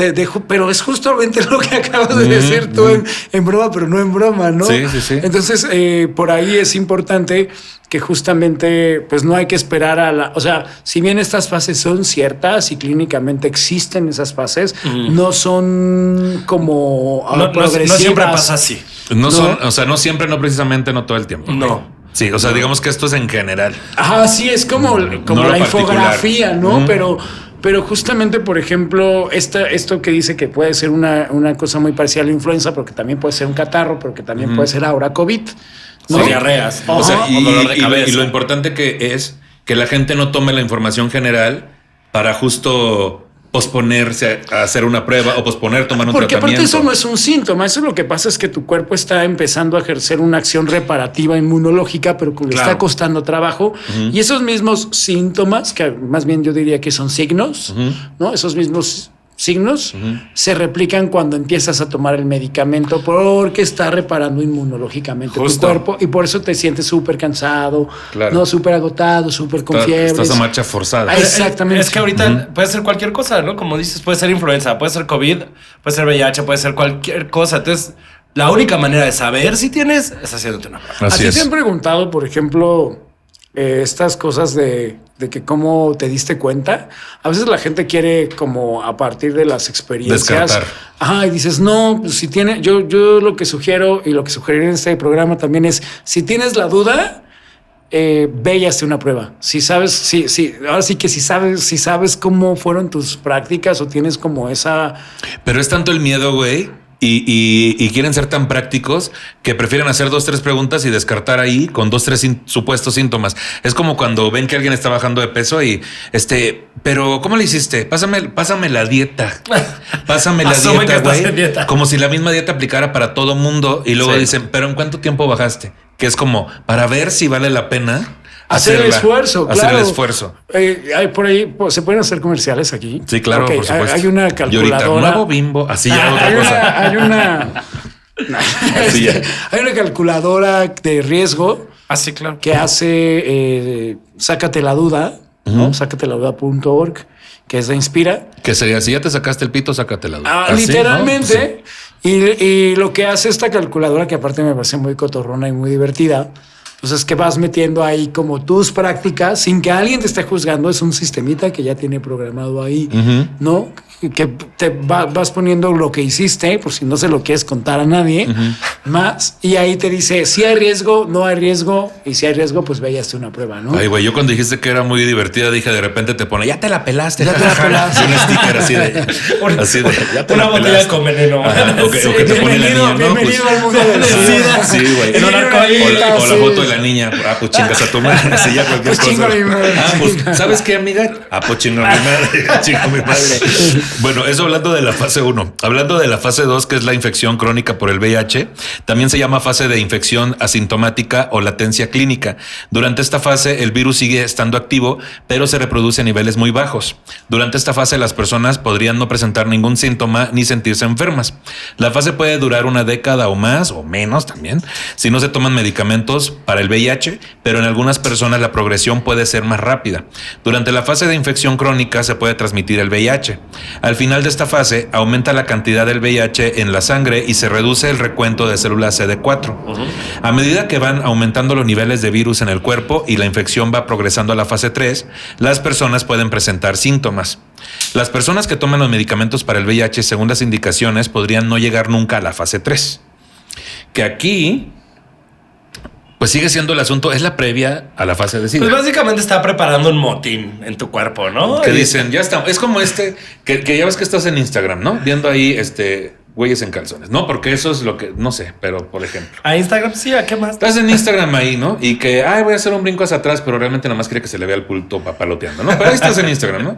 pero es justamente lo que acabas de decir tú en broma, pero no en broma, ¿no? Sí. Entonces, por ahí es importante que justamente pues no hay que esperar o sea, si bien estas fases son ciertas y clínicamente existen esas fases, no son como progresivas. No siempre pasa así. No son, o sea, no siempre, no precisamente, no todo el tiempo. No. Sí, o sea, digamos que esto es en general. Ajá, sí, es como No la lo infografía, particular. ¿no? Ujú. Pero justamente, por ejemplo, esto que dice que puede ser una cosa muy parecida a la influenza, pero que también puede ser un catarro, pero que también puede ser ahora COVID, ¿no? O diarreas. O sea, O dolor de cabeza. y lo importante que es que la gente no tome la información general para justo posponerse a hacer una prueba o posponer tomar un Porque aparte tratamiento. eso no es un síntoma, eso lo que pasa es que tu cuerpo está empezando a ejercer una acción reparativa inmunológica, pero que le Claro. está costando trabajo. Y esos mismos síntomas, que más bien yo diría que son signos, ¿no? Esos mismos signos se replican cuando empiezas a tomar el medicamento porque está reparando inmunológicamente Justo. tu cuerpo y por eso te sientes súper cansado, Claro. ¿no? Súper agotado, súper con fiebres. Estás a marcha forzada. Ay, exactamente. Es que ahorita puede ser cualquier cosa, ¿no? Como dices, puede ser influenza, puede ser COVID, puede ser VIH, puede ser cualquier cosa. Entonces, la única manera de saber si tienes es haciéndote una prueba. ¿A Así ti es. te han preguntado, por ejemplo, estas cosas de que cómo te diste cuenta? A veces la gente quiere como a partir de las experiencias. Descartar. Ajá, y dices, no, pues si tiene, yo lo que sugiero y lo que sugeriré en este programa también es, si tienes la duda, ve y hazte una prueba. Si sabes, ahora sí que si sabes cómo fueron tus prácticas o tienes como esa... Pero es tanto el miedo, güey. Y quieren ser tan prácticos que prefieren hacer 2, 3 preguntas y descartar ahí con 2, 3 supuestos síntomas. Es como cuando ven que alguien está bajando de peso y pero ¿cómo le hiciste? Pásame la dieta. Pásame la Asume que dieta, estás en güey. dieta. Como si la misma dieta aplicara para todo mundo y luego Sí. dicen, pero ¿en cuánto tiempo bajaste? Que es como para ver si vale la pena Hacer el esfuerzo, hacer claro. el esfuerzo. Hay por ahí, pues, ¿se pueden hacer comerciales aquí? Sí, claro, Ok, por supuesto. Hay una Y ahorita, calculadora. nuevo Bimbo, así ya otra hay cosa. hay una Así ya. hay una calculadora de riesgo Ah, sí, claro. que hace Sácate la duda, ¿no? Sácateladuda.org, que es de Inspira. Que sería, si ya te sacaste el pito, sácatela. Así, Literalmente. ¿no? Y lo que hace esta calculadora, que aparte me parece muy cotorrona y muy divertida, pues es que vas metiendo ahí como tus prácticas sin que alguien te esté juzgando. Es un sistemita que ya tiene programado ahí, ¿no? Que te vas poniendo lo que hiciste, por si no se lo quieres contar a nadie, más. Y ahí te dice si hay riesgo, no hay riesgo. Y si hay riesgo, pues ve y hazte una prueba, ¿no? Ay, güey, yo cuando dijiste que era muy divertida, dije, de repente te pone, ya te la pelaste. Ya te la pelaste. Y un sticker así de, ya te Una la botella pelaste. con veneno. Ajá, o que te pone la niña, ¿no? Bienvenido al mundo del sí, SIDA. sí, güey. En un arcoíris. O la foto de la niña. Ah, pues chingas a tu madre. Así ya cualquier Pues chingo cosa. a mi madre. Ah, pues, ¿sabes qué, amiga? Ah, pues chingo a mi madre. Chingo a mi madre. Bueno, eso hablando de la fase 1. Hablando de la fase 2, que es la infección crónica por el VIH, también se llama fase de infección asintomática o latencia clínica. Durante esta fase, el virus sigue estando activo, pero se reproduce a niveles muy bajos. Durante esta fase, las personas podrían no presentar ningún síntoma ni sentirse enfermas. La fase puede durar una década o más, o menos también, si no se toman medicamentos para el VIH, pero en algunas personas la progresión puede ser más rápida. Durante la fase de infección crónica se puede transmitir el VIH. Al final de esta fase, aumenta la cantidad del VIH en la sangre y se reduce el recuento de células CD4. A medida que van aumentando los niveles de virus en el cuerpo y la infección va progresando a la fase 3, las personas pueden presentar síntomas. Las personas que toman los medicamentos para el VIH según las indicaciones podrían no llegar nunca a la fase 3. Que aquí, pues sigue siendo el asunto, es la previa a la fase de SIDA. Pues básicamente está preparando un motín en tu cuerpo, ¿no? Que dicen, ya está. Es como que ya ves que estás en Instagram, ¿no? Viendo ahí güeyes en calzones, ¿no? Porque eso es lo que, no sé, pero por ejemplo. A Instagram, sí, ¿a qué más? Estás en Instagram ahí, ¿no? Y que, voy a hacer un brinco hacia atrás, pero realmente nada más quiere que se le vea el pulto papaloteando, ¿no? Pero ahí estás en Instagram, ¿no?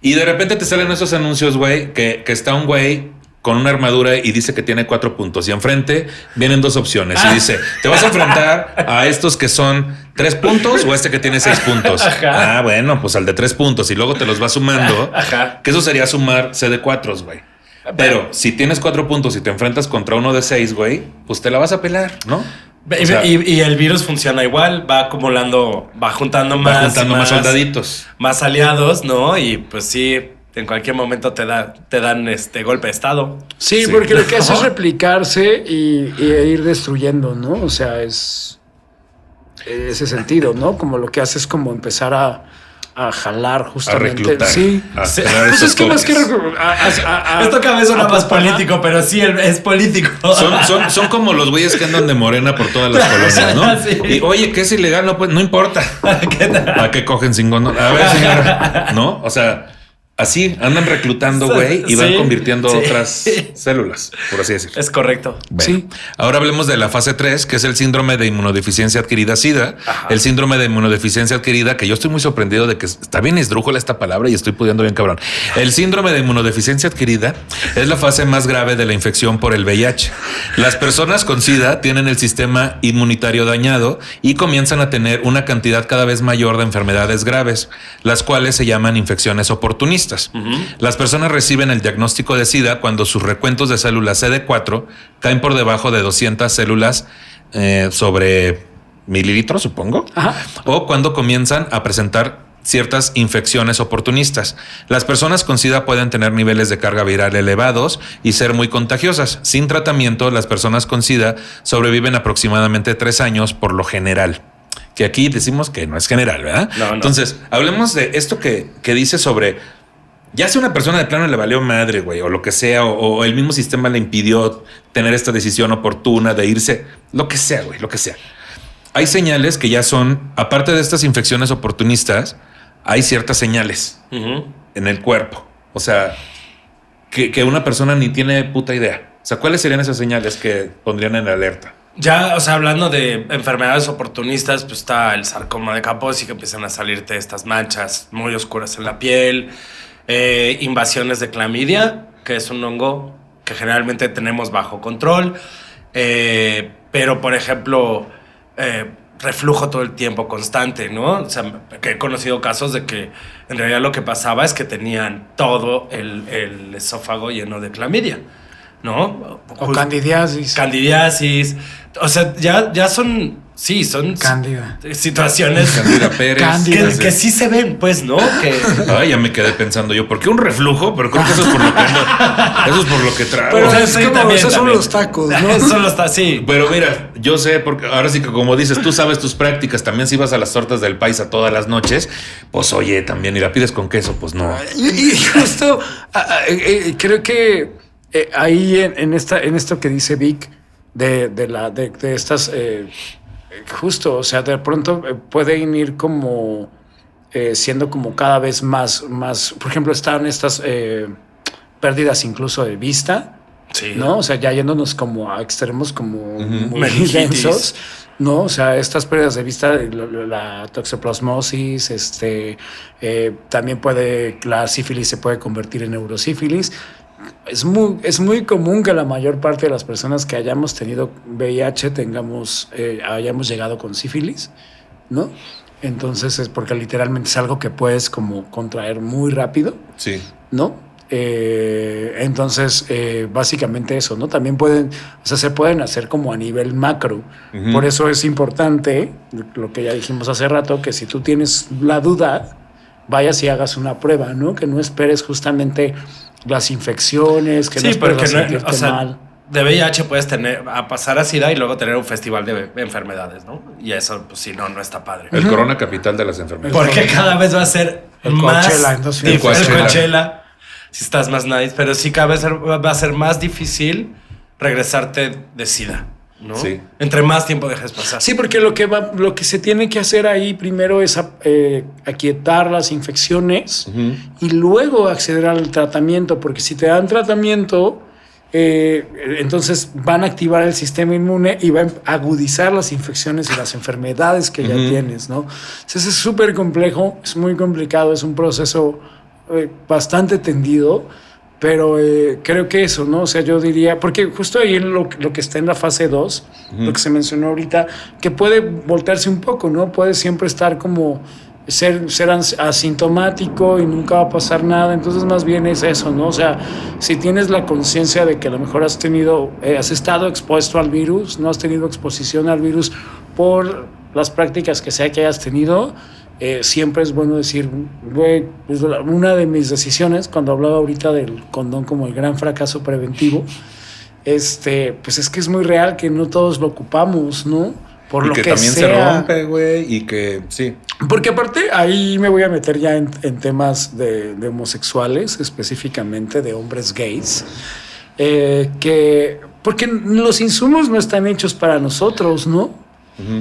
Y de repente te salen esos anuncios, güey, que está un güey con una armadura y dice que tiene 4 puntos. Y enfrente vienen 2 opciones. Y dice, te vas a enfrentar a estos que son 3 puntos o este que tiene 6 puntos. Ajá. Bueno, pues al de 3 puntos. Y luego te los vas sumando. Ajá. Que eso sería sumar CD4, güey. Pero si tienes 4 puntos y te enfrentas contra uno de 6, güey, pues te la vas a pelar, ¿no? Y, O sea, y el virus funciona igual, va acumulando, va juntando más soldaditos. más aliados, ¿no? Y pues sí, en cualquier momento te dan golpe de estado. Sí, Sí. porque lo que hace es replicarse y ir destruyendo, ¿no? O sea, es ese sentido, ¿no? Como lo que hace es como empezar a a jalar justamente. reclutar. Sí. A Sí. generar Pues esos es que más que toques. Esto cada vez suena más político, pero sí, es político. Son como los güeyes que andan de morena por todas las colonias, ¿no? Sí. Y oye, que es ilegal, no, pues no importa. ¿Qué tal? ¿A qué cogen sin condón? A ver, señora. ¿No? O sea, así andan reclutando, güey, y van Sí, convirtiendo sí. otras células, por así decirlo. Es correcto. Bueno, Sí. ahora hablemos de la fase 3, que es el síndrome de inmunodeficiencia adquirida SIDA. Ajá. El síndrome de inmunodeficiencia adquirida, que yo estoy muy sorprendido de que está bien esdrújula esta palabra y estoy pudiendo bien cabrón. El síndrome de inmunodeficiencia adquirida es la fase más grave de la infección por el VIH. Las personas con SIDA tienen el sistema inmunitario dañado y comienzan a tener una cantidad cada vez mayor de enfermedades graves, las cuales se llaman infecciones oportunistas. Las personas reciben el diagnóstico de SIDA cuando sus recuentos de células CD4 caen por debajo de 200 células sobre mililitros, supongo, Ajá. o cuando comienzan a presentar ciertas infecciones oportunistas. Las personas con SIDA pueden tener niveles de carga viral elevados y ser muy contagiosas. Sin tratamiento, las personas con SIDA sobreviven aproximadamente 3 años por lo general. Que aquí decimos que no es general, ¿verdad? No. Entonces, hablemos de esto que dice sobre... Ya si una persona de plano le valió madre, güey, o lo que sea, o el mismo sistema le impidió tener esta decisión oportuna de irse, lo que sea, güey, lo que sea. Hay señales que ya son, aparte de estas infecciones oportunistas, hay ciertas señales en el cuerpo. O sea, que una persona ni tiene puta idea. O sea, ¿cuáles serían esas señales que pondrían en alerta? Ya, o sea, hablando de enfermedades oportunistas, pues está el sarcoma de Kaposi, que empiezan a salirte estas manchas muy oscuras en la piel. Invasiones de clamidia, que es un hongo que generalmente tenemos bajo control. Pero, por ejemplo, reflujo todo el tiempo constante, ¿no? O sea, que he conocido casos de que en realidad lo que pasaba es que tenían todo el esófago lleno de clamidia, ¿no? O candidiasis. Candidiasis. O sea, ya son... Sí, son Cándida. situaciones Candida Pérez. Cándida. que sí se ven, pues, ¿no? Que... Ay, ya me quedé pensando yo, ¿por qué un reflujo? Pero creo que eso es por lo que ando, eso es por lo que traigo. Pero Sí, es como, también, esos son también. los tacos, ¿no? Solo está así. Pero mira, yo sé, porque ahora sí que como dices, tú sabes tus prácticas, también si vas a las tortas del paisa todas las noches, pues oye, también, y la pides con queso, pues no. Y justo creo que ahí en esto que dice Vic de estas justo, o sea, de pronto pueden ir como siendo como cada vez más, por ejemplo, están estas pérdidas incluso de vista, Sí. ¿no? O sea, ya yéndonos como a extremos como muy Meningitis. densos, ¿no? O sea, estas pérdidas de vista, la toxoplasmosis, también la sífilis se puede convertir en neurosífilis. Es muy común que la mayor parte de las personas que hayamos tenido VIH hayamos llegado con sífilis, ¿no? Entonces es porque literalmente es algo que puedes como contraer muy rápido, Sí. ¿no? Entonces, básicamente eso, ¿no? También se pueden hacer como a nivel macro. Por eso es importante, lo que ya dijimos hace rato, que si tú tienes la duda, vayas y hagas una prueba, ¿no? Que no esperes justamente las infecciones, que no Sí, esperes porque sentirte o sea, mal. de VIH puedes pasar a SIDA y luego tener un festival de enfermedades, ¿no? Y eso, pues si no está padre. El corona capital de las enfermedades. Porque cada vez va a ser El más Coachella, entonces, el Coachella. el Coachella, si estás más nice, pero sí cada vez va a ser más difícil regresarte de SIDA, ¿no? Sí. Entre más tiempo dejes pasar. Sí, porque lo que se tiene que hacer ahí primero es aquietar las infecciones y luego acceder al tratamiento, porque si te dan tratamiento, entonces van a activar el sistema inmune y van a agudizar las infecciones y las enfermedades que ya tienes, ¿no? Entonces es súper complejo, es muy complicado, es un proceso bastante tendido, pero creo que eso, ¿no? O sea, yo diría, porque justo ahí lo que está en la fase 2, lo que se mencionó ahorita, que puede voltearse un poco, ¿no? Puede siempre estar como ser asintomático y nunca va a pasar nada, entonces más bien es eso, ¿no? O sea, si tienes la conciencia de que a lo mejor has estado expuesto al virus, no has tenido exposición al virus por las prácticas que sea que hayas tenido, siempre es bueno decir, güey, pues una de mis decisiones, cuando hablaba ahorita del condón como el gran fracaso preventivo, pues es que es muy real que no todos lo ocupamos, ¿no? por y lo que que también se sea. rompe, güey, y que sí. Porque aparte ahí me voy a meter ya en temas de homosexuales, específicamente de hombres gays, porque los insumos no están hechos para nosotros, ¿no?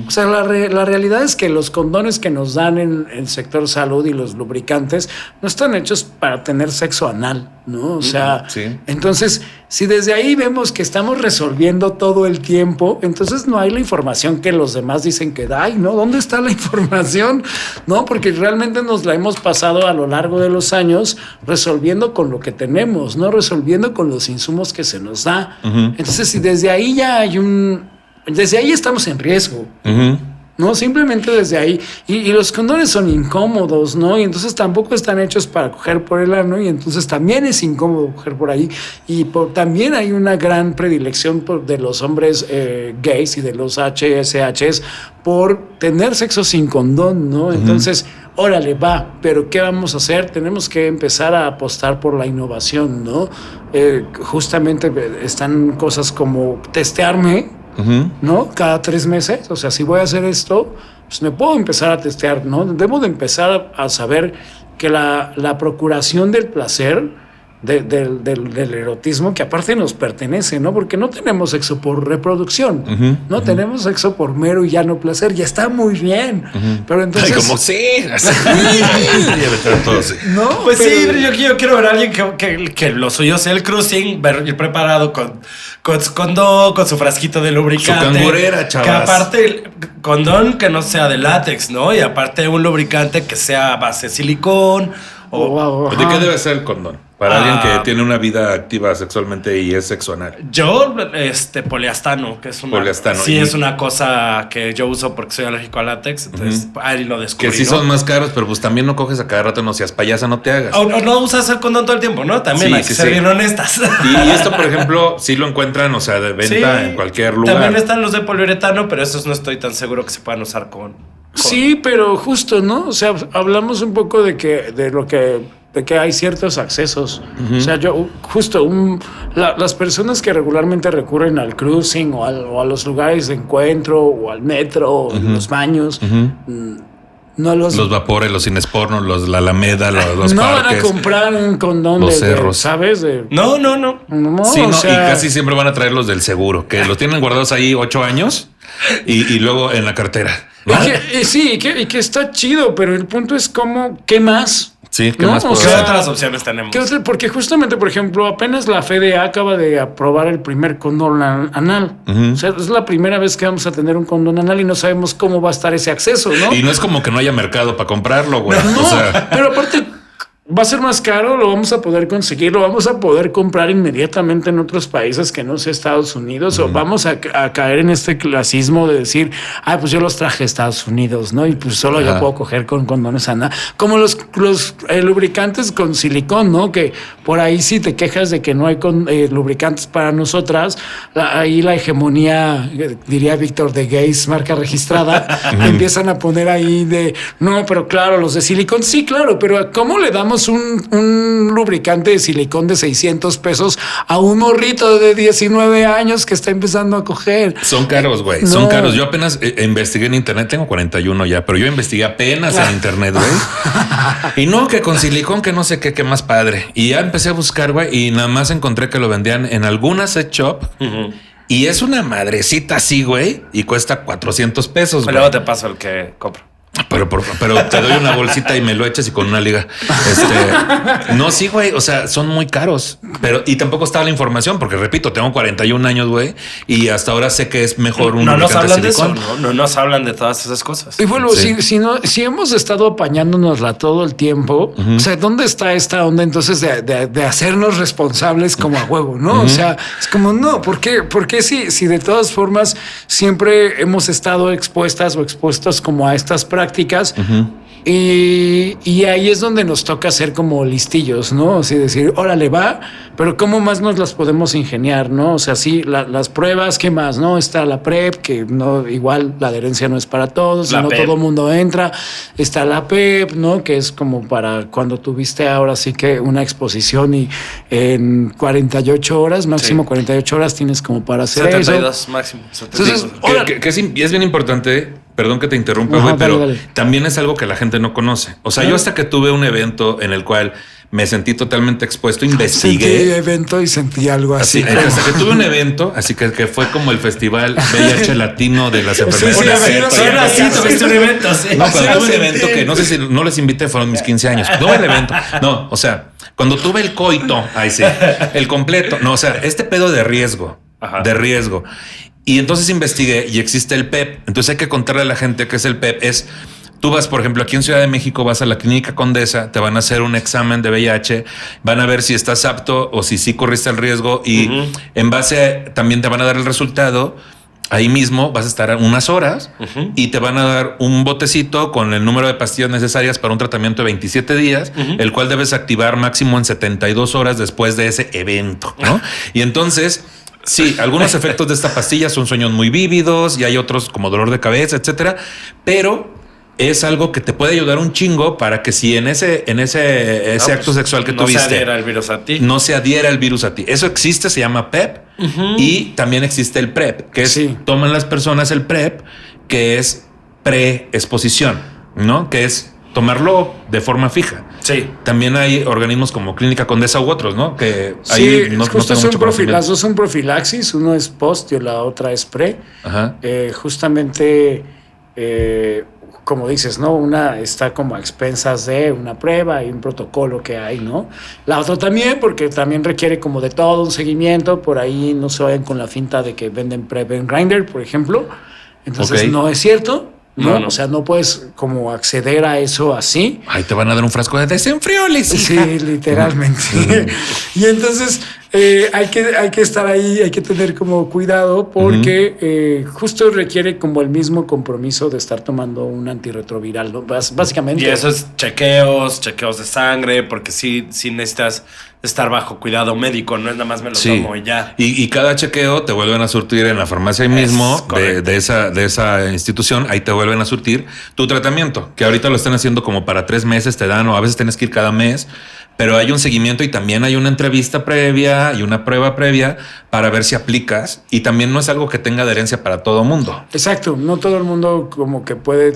O sea, la realidad es que los condones que nos dan en el sector salud y los lubricantes no están hechos para tener sexo anal, ¿no? O sea, sí. Entonces, si desde ahí vemos que estamos resolviendo todo el tiempo, entonces no hay la información que los demás dicen que hay, ¿no? ¿Dónde está la información? ¿No? Porque realmente nos la hemos pasado a lo largo de los años resolviendo con lo que tenemos, no resolviendo con los insumos que se nos da. Entonces, si desde ahí ya hay desde ahí estamos en riesgo. No, simplemente desde ahí. Y los condones son incómodos, ¿no? Y entonces tampoco están hechos para coger por el ano, y entonces también es incómodo coger por ahí. Y también hay una gran predilección de los hombres gays y de los HSHs por tener sexo sin condón, ¿no? Entonces, órale, va, pero ¿qué vamos a hacer? Tenemos que empezar a apostar por la innovación, ¿no? Justamente están cosas como testearme, ¿no? Cada 3 meses. O sea, si voy a hacer esto, pues me puedo empezar a testear, ¿no? Debo de empezar a saber que la procuración del placer, del erotismo, que aparte nos pertenece, ¿no? Porque no tenemos sexo por reproducción, no tenemos sexo por mero y llano placer, ya está muy bien. Pero entonces... Ay, como sí. No, Pues pero... sí, pero yo quiero ver a alguien que lo suyo sea el cruising, ir preparado con su condón, con su frasquito de lubricante. Su cangurera, chavas. Que aparte, el condón que no sea de látex, ¿no? Y aparte un lubricante que sea a base de silicón. ¿De qué debe ser el condón? Para alguien que tiene una vida activa sexualmente y es sexo anal. Yo, poliastano, que es una... Poliastano. Sí, es una cosa que yo uso porque soy alérgico al látex. Entonces, ahí lo descubrí, Que sí, ¿no? son más caros, pero pues también no coges a cada rato, no seas payasa, no te hagas. O no usas el condón todo el tiempo, ¿no? También hay que ser bien honestas. Y esto, por ejemplo, sí lo encuentran, o sea, de venta en cualquier lugar. También están los de poliuretano, pero esos no estoy tan seguro que se puedan usar con... Sí, pero justo, ¿no? O sea, hablamos un poco de que hay ciertos accesos. O sea, las personas que regularmente recurren al cruising o a los lugares de encuentro o al metro o los baños, no los vapores, los cines porno, la Alameda, los no parques. van a comprar un condón los cerros. ¿sabes? No. Sí, o sea, y casi siempre van a traer los del seguro, que los tienen guardados ahí 8 años y luego en la cartera. Y que está chido, pero el punto es ¿qué más? Sí, ¿qué ¿no? más O puedo ¿Qué sea, otras opciones tenemos? Porque justamente, por ejemplo, apenas la FDA acaba de aprobar el primer condón anal. O sea, es la primera vez que vamos a tener un condón anal y no sabemos cómo va a estar ese acceso, ¿no? Y no es como que no haya mercado para comprarlo, güey. No, O sea, pero aparte va a ser más caro, lo vamos a poder conseguir, lo vamos a poder comprar inmediatamente en otros países que no sea Estados Unidos, o vamos a caer en este clasismo de decir, pues yo los traje a Estados Unidos, ¿no? Y pues solo yo puedo coger con condones anal. Como los lubricantes con silicón, ¿no? Que por ahí sí te quejas de que no hay lubricantes para nosotras, ahí la hegemonía, diría Víctor, de gays, marca registrada, empiezan a poner ahí no, pero claro, los de silicón, sí, claro, pero ¿cómo le damos un lubricante de silicón de $600 a un morrito de 19 años que está empezando a coger? son caros, güey. No. Son caros. Yo apenas investigué en internet, tengo 41 ya, pero yo investigué apenas en internet, güey. Y no, que con silicón, que no sé qué más padre. Y ya empecé a buscar, güey, y nada más encontré que lo vendían en alguna sex shop. Y es una madrecita así, güey, y cuesta $400, güey. Luego te paso el que compro. Pero te doy una bolsita y me lo echas y con una liga. No, sí, güey. O sea, son muy caros. Y tampoco estaba la información, porque repito, tengo 41 años, güey, y hasta ahora sé que es mejor un No nos hablan de silicón. eso, no nos hablan de todas esas cosas. Y bueno, Sí. si hemos estado apañándonosla todo el tiempo, o sea, ¿dónde está esta onda entonces de hacernos responsables como a huevo, no? O sea, es como, no, ¿por qué si de todas formas siempre hemos estado expuestas o expuestos como a estas prácticas? Y ahí es donde nos toca ser como listillos, ¿no? Así decir, órale, va, pero ¿cómo más nos las podemos ingeniar, no? O sea, sí, las pruebas, ¿qué más, no? Está la PrEP, que no, igual la adherencia no es para todos, La no PEP. todo mundo entra. Está la PEP, ¿no? Que es como para cuando tuviste ahora sí que una exposición y en 48 horas, máximo Sí. 48 horas tienes como para hacer 72 eso. máximo. 72. Entonces, órale. Y es bien importante, perdón que te interrumpa, Ajá, güey, pero dale, dale. también es algo que la gente no conoce. O sea, yo hasta que tuve un evento en el cual me sentí totalmente expuesto, Sentí investigué. evento y sentí algo así. Así, hasta que tuve un evento, así que fue como el festival VIH latino de las enfermedades. sí, de la sí, cepa, sí, Son ya así, no sé. tuviste un evento, sí. No, Así cuando lo tuve un sentí. evento que no sé si no les invité, fueron mis 15 años. No el evento. No, o sea, cuando tuve el coito, ahí sí, el completo. No, o sea, este pedo de riesgo, Ajá. de riesgo. Y entonces investigué y existe el PEP. Entonces hay que contarle a la gente qué es el PEP. Tú vas, por ejemplo, aquí en Ciudad de México, vas a la Clínica Condesa, te van a hacer un examen de VIH, van a ver si estás apto o si sí corriste el riesgo y en base también te van a dar el resultado. Ahí mismo vas a estar unas horas y te van a dar un botecito con el número de pastillas necesarias para un tratamiento de 27 días, el cual debes activar máximo en 72 horas después de ese evento, ¿no? Y entonces, sí, algunos efectos de esta pastilla son sueños muy vívidos y hay otros como dolor de cabeza, etcétera, pero es algo que te puede ayudar un chingo para que si en ese acto sexual que no tuviste se adhiera el virus a ti. no se adhiera el virus a ti. Eso existe, se llama PEP y también existe el PrEP, que es Sí. toman las personas el PrEP, que es preexposición, ¿no? Que es tomarlo de forma fija. Sí. También hay organismos como Clínica Condesa u otros, ¿no? Que Sí, ahí no justo tengo son mucho conocimiento. las dos son profilaxis, uno es post y la otra es pre. Ajá. Justamente, como dices, ¿no? Una está como a expensas de una prueba y un protocolo que hay, ¿no? La otra también, porque también requiere como de todo un seguimiento, por ahí no se vayan con la finta de que venden PrEP en Grindr, por ejemplo. Entonces Ok. no es cierto, ¿no? No. O sea, no puedes como acceder a eso así. Ahí te van a dar un frasco de desenfrioles. Sí, literalmente. Y entonces hay que estar ahí, hay que tener como cuidado porque justo requiere como el mismo compromiso de estar tomando un antirretroviral, ¿no? Básicamente. Y eso es chequeos de sangre, porque sí necesitas estar bajo cuidado médico, no es nada más me lo Sí. tomo y ya. Y cada chequeo te vuelven a surtir en la farmacia ahí mismo correcto. de esa institución. Ahí te vuelven a surtir tu tratamiento, que ahorita lo están haciendo como para 3 meses te dan, o a veces tienes que ir cada mes, pero hay un seguimiento y también hay una entrevista previa y una prueba previa para ver si aplicas. Y también no es algo que tenga adherencia para todo mundo. Exacto, no todo el mundo como que puede,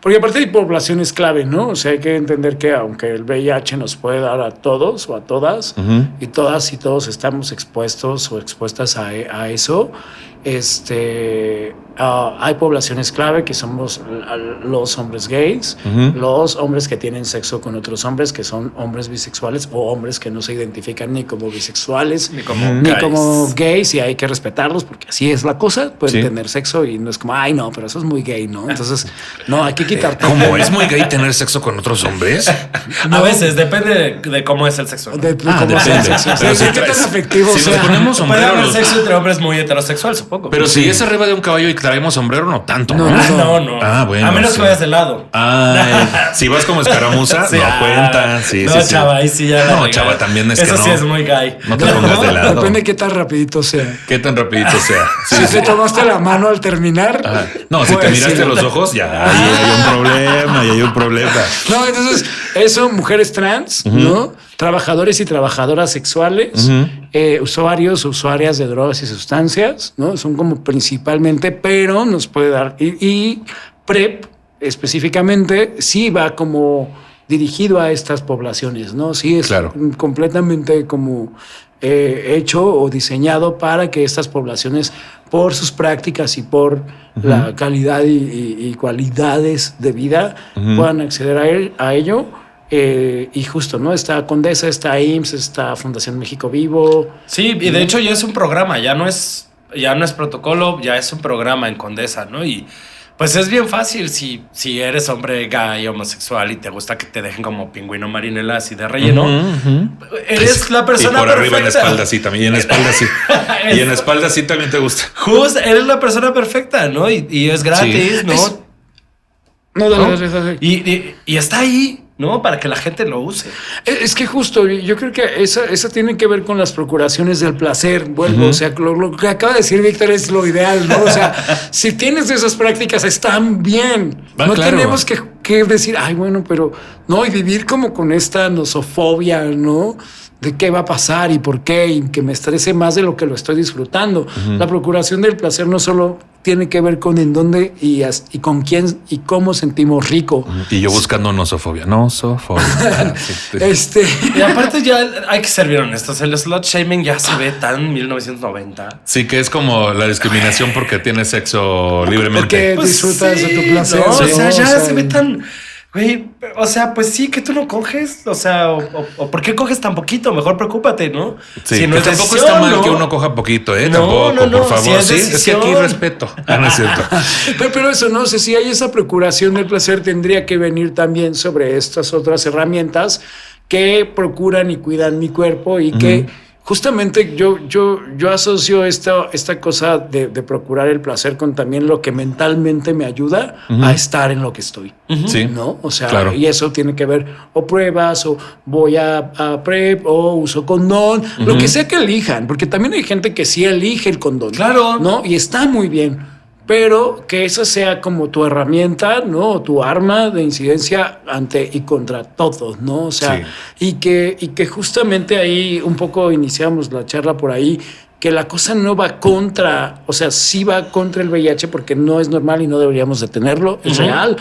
porque aparte hay poblaciones clave, ¿no? O sea, hay que entender que aunque el VIH nos puede dar a todos o a todas, y todas y todos estamos expuestos o expuestas a eso, hay poblaciones clave que somos los hombres gays, los hombres que tienen sexo con otros hombres que son hombres bisexuales o hombres que no se identifican ni como bisexuales Ni como gays y hay que respetarlos porque así es la cosa, pueden Sí. tener sexo y no es como, ay no, pero eso es muy gay, ¿no? Entonces, no, hay que quitar todo. ¿Cómo es muy gay tener sexo con otros hombres? A veces depende de cómo es el sexo, ¿no? De cómo sea el sexo. Pero Sí, si qué tan traes- afectivo si sea. nos ponemos Puede sombrero, haber los- sexo entre hombres muy heterosexual, supongo. pero si es arriba de un caballo y traemos sombrero, no tanto, ¿no? No. Ah, bueno, A menos sí. que vayas de lado. Ay, si vas como escaramuza, Sí, no cuenta. Sí, no, sí, sí. chava, ahí sí ya. la No, regaste. chava, también es que Eso sí no. es muy gay. No te pongas de lado. Depende de qué tan rapidito sea. Qué tan rapidito sea. Sí, Si sí. te tomaste la mano al terminar. Ajá. No, si te pues, miraste sí. los ojos, ya ahí hay un problema, ahí hay un problema. No, entonces, eso, mujeres trans, ¿no? Trabajadores y trabajadoras sexuales, usuarios, usuarias de drogas y sustancias, ¿no? Son como principalmente, pero nos puede dar. Y PrEP, específicamente, sí va como dirigido a estas poblaciones, ¿no? Sí es Claro. completamente como hecho o diseñado para que estas poblaciones, por sus prácticas y por la calidad y cualidades de vida, puedan acceder a ello. Y justo, ¿no? Está Condesa, está IMSS, está Fundación México Vivo. Sí, y de hecho ya es un programa, ya no es protocolo, ya es un programa en Condesa, ¿no? Y pues es bien fácil si eres hombre gay, homosexual y te gusta que te dejen como pingüino marinela así de relleno. Eres la persona Y por arriba en la perfecta. espalda sí también. Y en la espalda sí. Y en la espalda sí también te gusta. Eres la persona perfecta, ¿no? Y es gratis, Sí. ¿no? No, dale. Y está ahí, ¿no? Para que la gente lo use. Es que justo, yo creo que eso tiene que ver con las procuraciones del placer. Vuelvo, o sea, lo que acaba de decir Víctor es lo ideal, ¿no? O sea, si tienes esas prácticas, están bien. No claro. tenemos que decir, ay, bueno, pero no, y vivir como con esta nosofobia, ¿no? De qué va a pasar y por qué, y que me estrese más de lo que lo estoy disfrutando. La procuración del placer no solo tiene que ver con en dónde y con quién y cómo sentimos rico. Y yo buscando nosofobia. Y aparte ya hay que ser bien honestos. El slut shaming ya se ve tan 1990. Sí, que es como la discriminación porque tienes sexo libremente. Porque disfrutas de tu placer. No, ¿sí? o sea, ya se ve tan... Güey, o sea, pues sí, que tú no coges, o sea, o ¿por qué coges tan poquito? Mejor preocúpate, ¿no? Sí, si no que es tampoco decisión, está mal ¿no? que uno coja poquito, No, tampoco, no, por favor. si es Sí, es que aquí decisión. respeto. No es cierto. Pero eso, no sé si hay esa procuración del placer, tendría que venir también sobre estas otras herramientas que procuran y cuidan mi cuerpo y que justamente yo asocio esta cosa de procurar el placer con también lo que mentalmente me ayuda a estar en lo que estoy. Sí. ¿No? O sea, Claro. y eso tiene que ver o pruebas o voy a PrEP o uso condón, lo que sea que elijan, porque también hay gente que sí elige el condón. Claro. ¿No? Y está muy bien. Pero que esa sea como tu herramienta, ¿no? O tu arma de incidencia ante y contra todos, ¿no? O sea, y que justamente ahí un poco iniciamos la charla por ahí, que la cosa no va contra, o sea, sí va contra el VIH porque no es normal y no deberíamos de tenerlo, es real,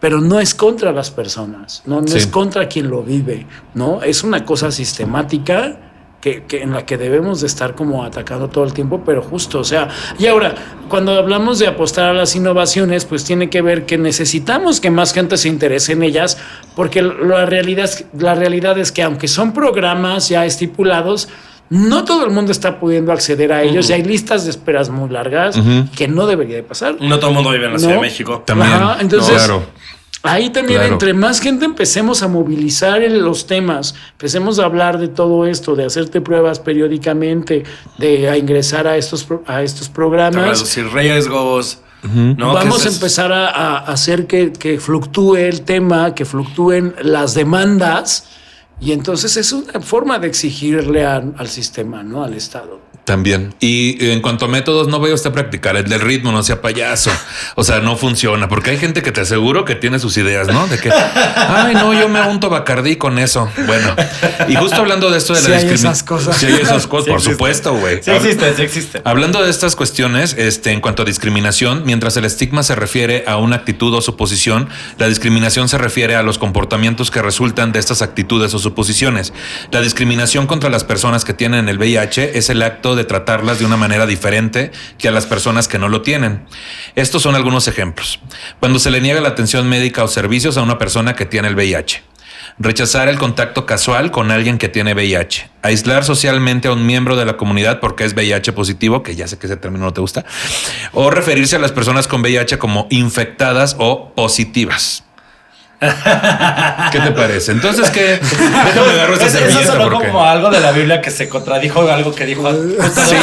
pero no es contra las personas, no es contra quien lo vive, ¿no? Es una cosa sistemática que en la que debemos de estar como atacando todo el tiempo, pero justo, o sea, y ahora, cuando hablamos de apostar a las innovaciones, pues tiene que ver que necesitamos que más gente se interese en ellas, porque la realidad es que aunque son programas ya estipulados, no todo el mundo está pudiendo acceder a ellos y hay listas de esperas muy largas que no debería de pasar. No todo el mundo vive en la Ciudad de México. También. Entonces, Claro. ahí también, entre más gente empecemos a movilizar los temas, empecemos a hablar de todo esto, de hacerte pruebas periódicamente, a ingresar a estos programas. Reducir riesgos. ¿no? Vamos a empezar a hacer que fluctúe el tema, que fluctúen las demandas, y entonces es una forma de exigirle al sistema, ¿no? Al Estado. También. Y en cuanto a métodos, no vaya usted a practicar el del ritmo, no sea payaso. O sea, no funciona, porque hay gente que te aseguro que tiene sus ideas, ¿no? De que, ay, no, yo me unto Bacardí con eso. Bueno, y justo hablando de esto de la discriminación. Esas cosas. Sí hay esas cosas, por supuesto, güey. Sí existe. Hablando de estas cuestiones, en cuanto a discriminación, mientras el estigma se refiere a una actitud o suposición, la discriminación se refiere a los comportamientos que resultan de estas actitudes o suposiciones. La discriminación contra las personas que tienen el VIH es el acto de tratarlas de una manera diferente que a las personas que no lo tienen. Estos son algunos ejemplos. Cuando se le niega la atención médica o servicios a una persona que tiene el VIH. Rechazar el contacto casual con alguien que tiene VIH. Aislar socialmente a un miembro de la comunidad porque es VIH positivo, que ya sé que ese término no te gusta. O referirse a las personas con VIH como infectadas o positivas. ¿Qué te parece? Entonces, ¿qué? Déjame agarrar esa servilleta. Eso sonó porque... como algo de la Biblia que se contradijo algo que dijo. Sí,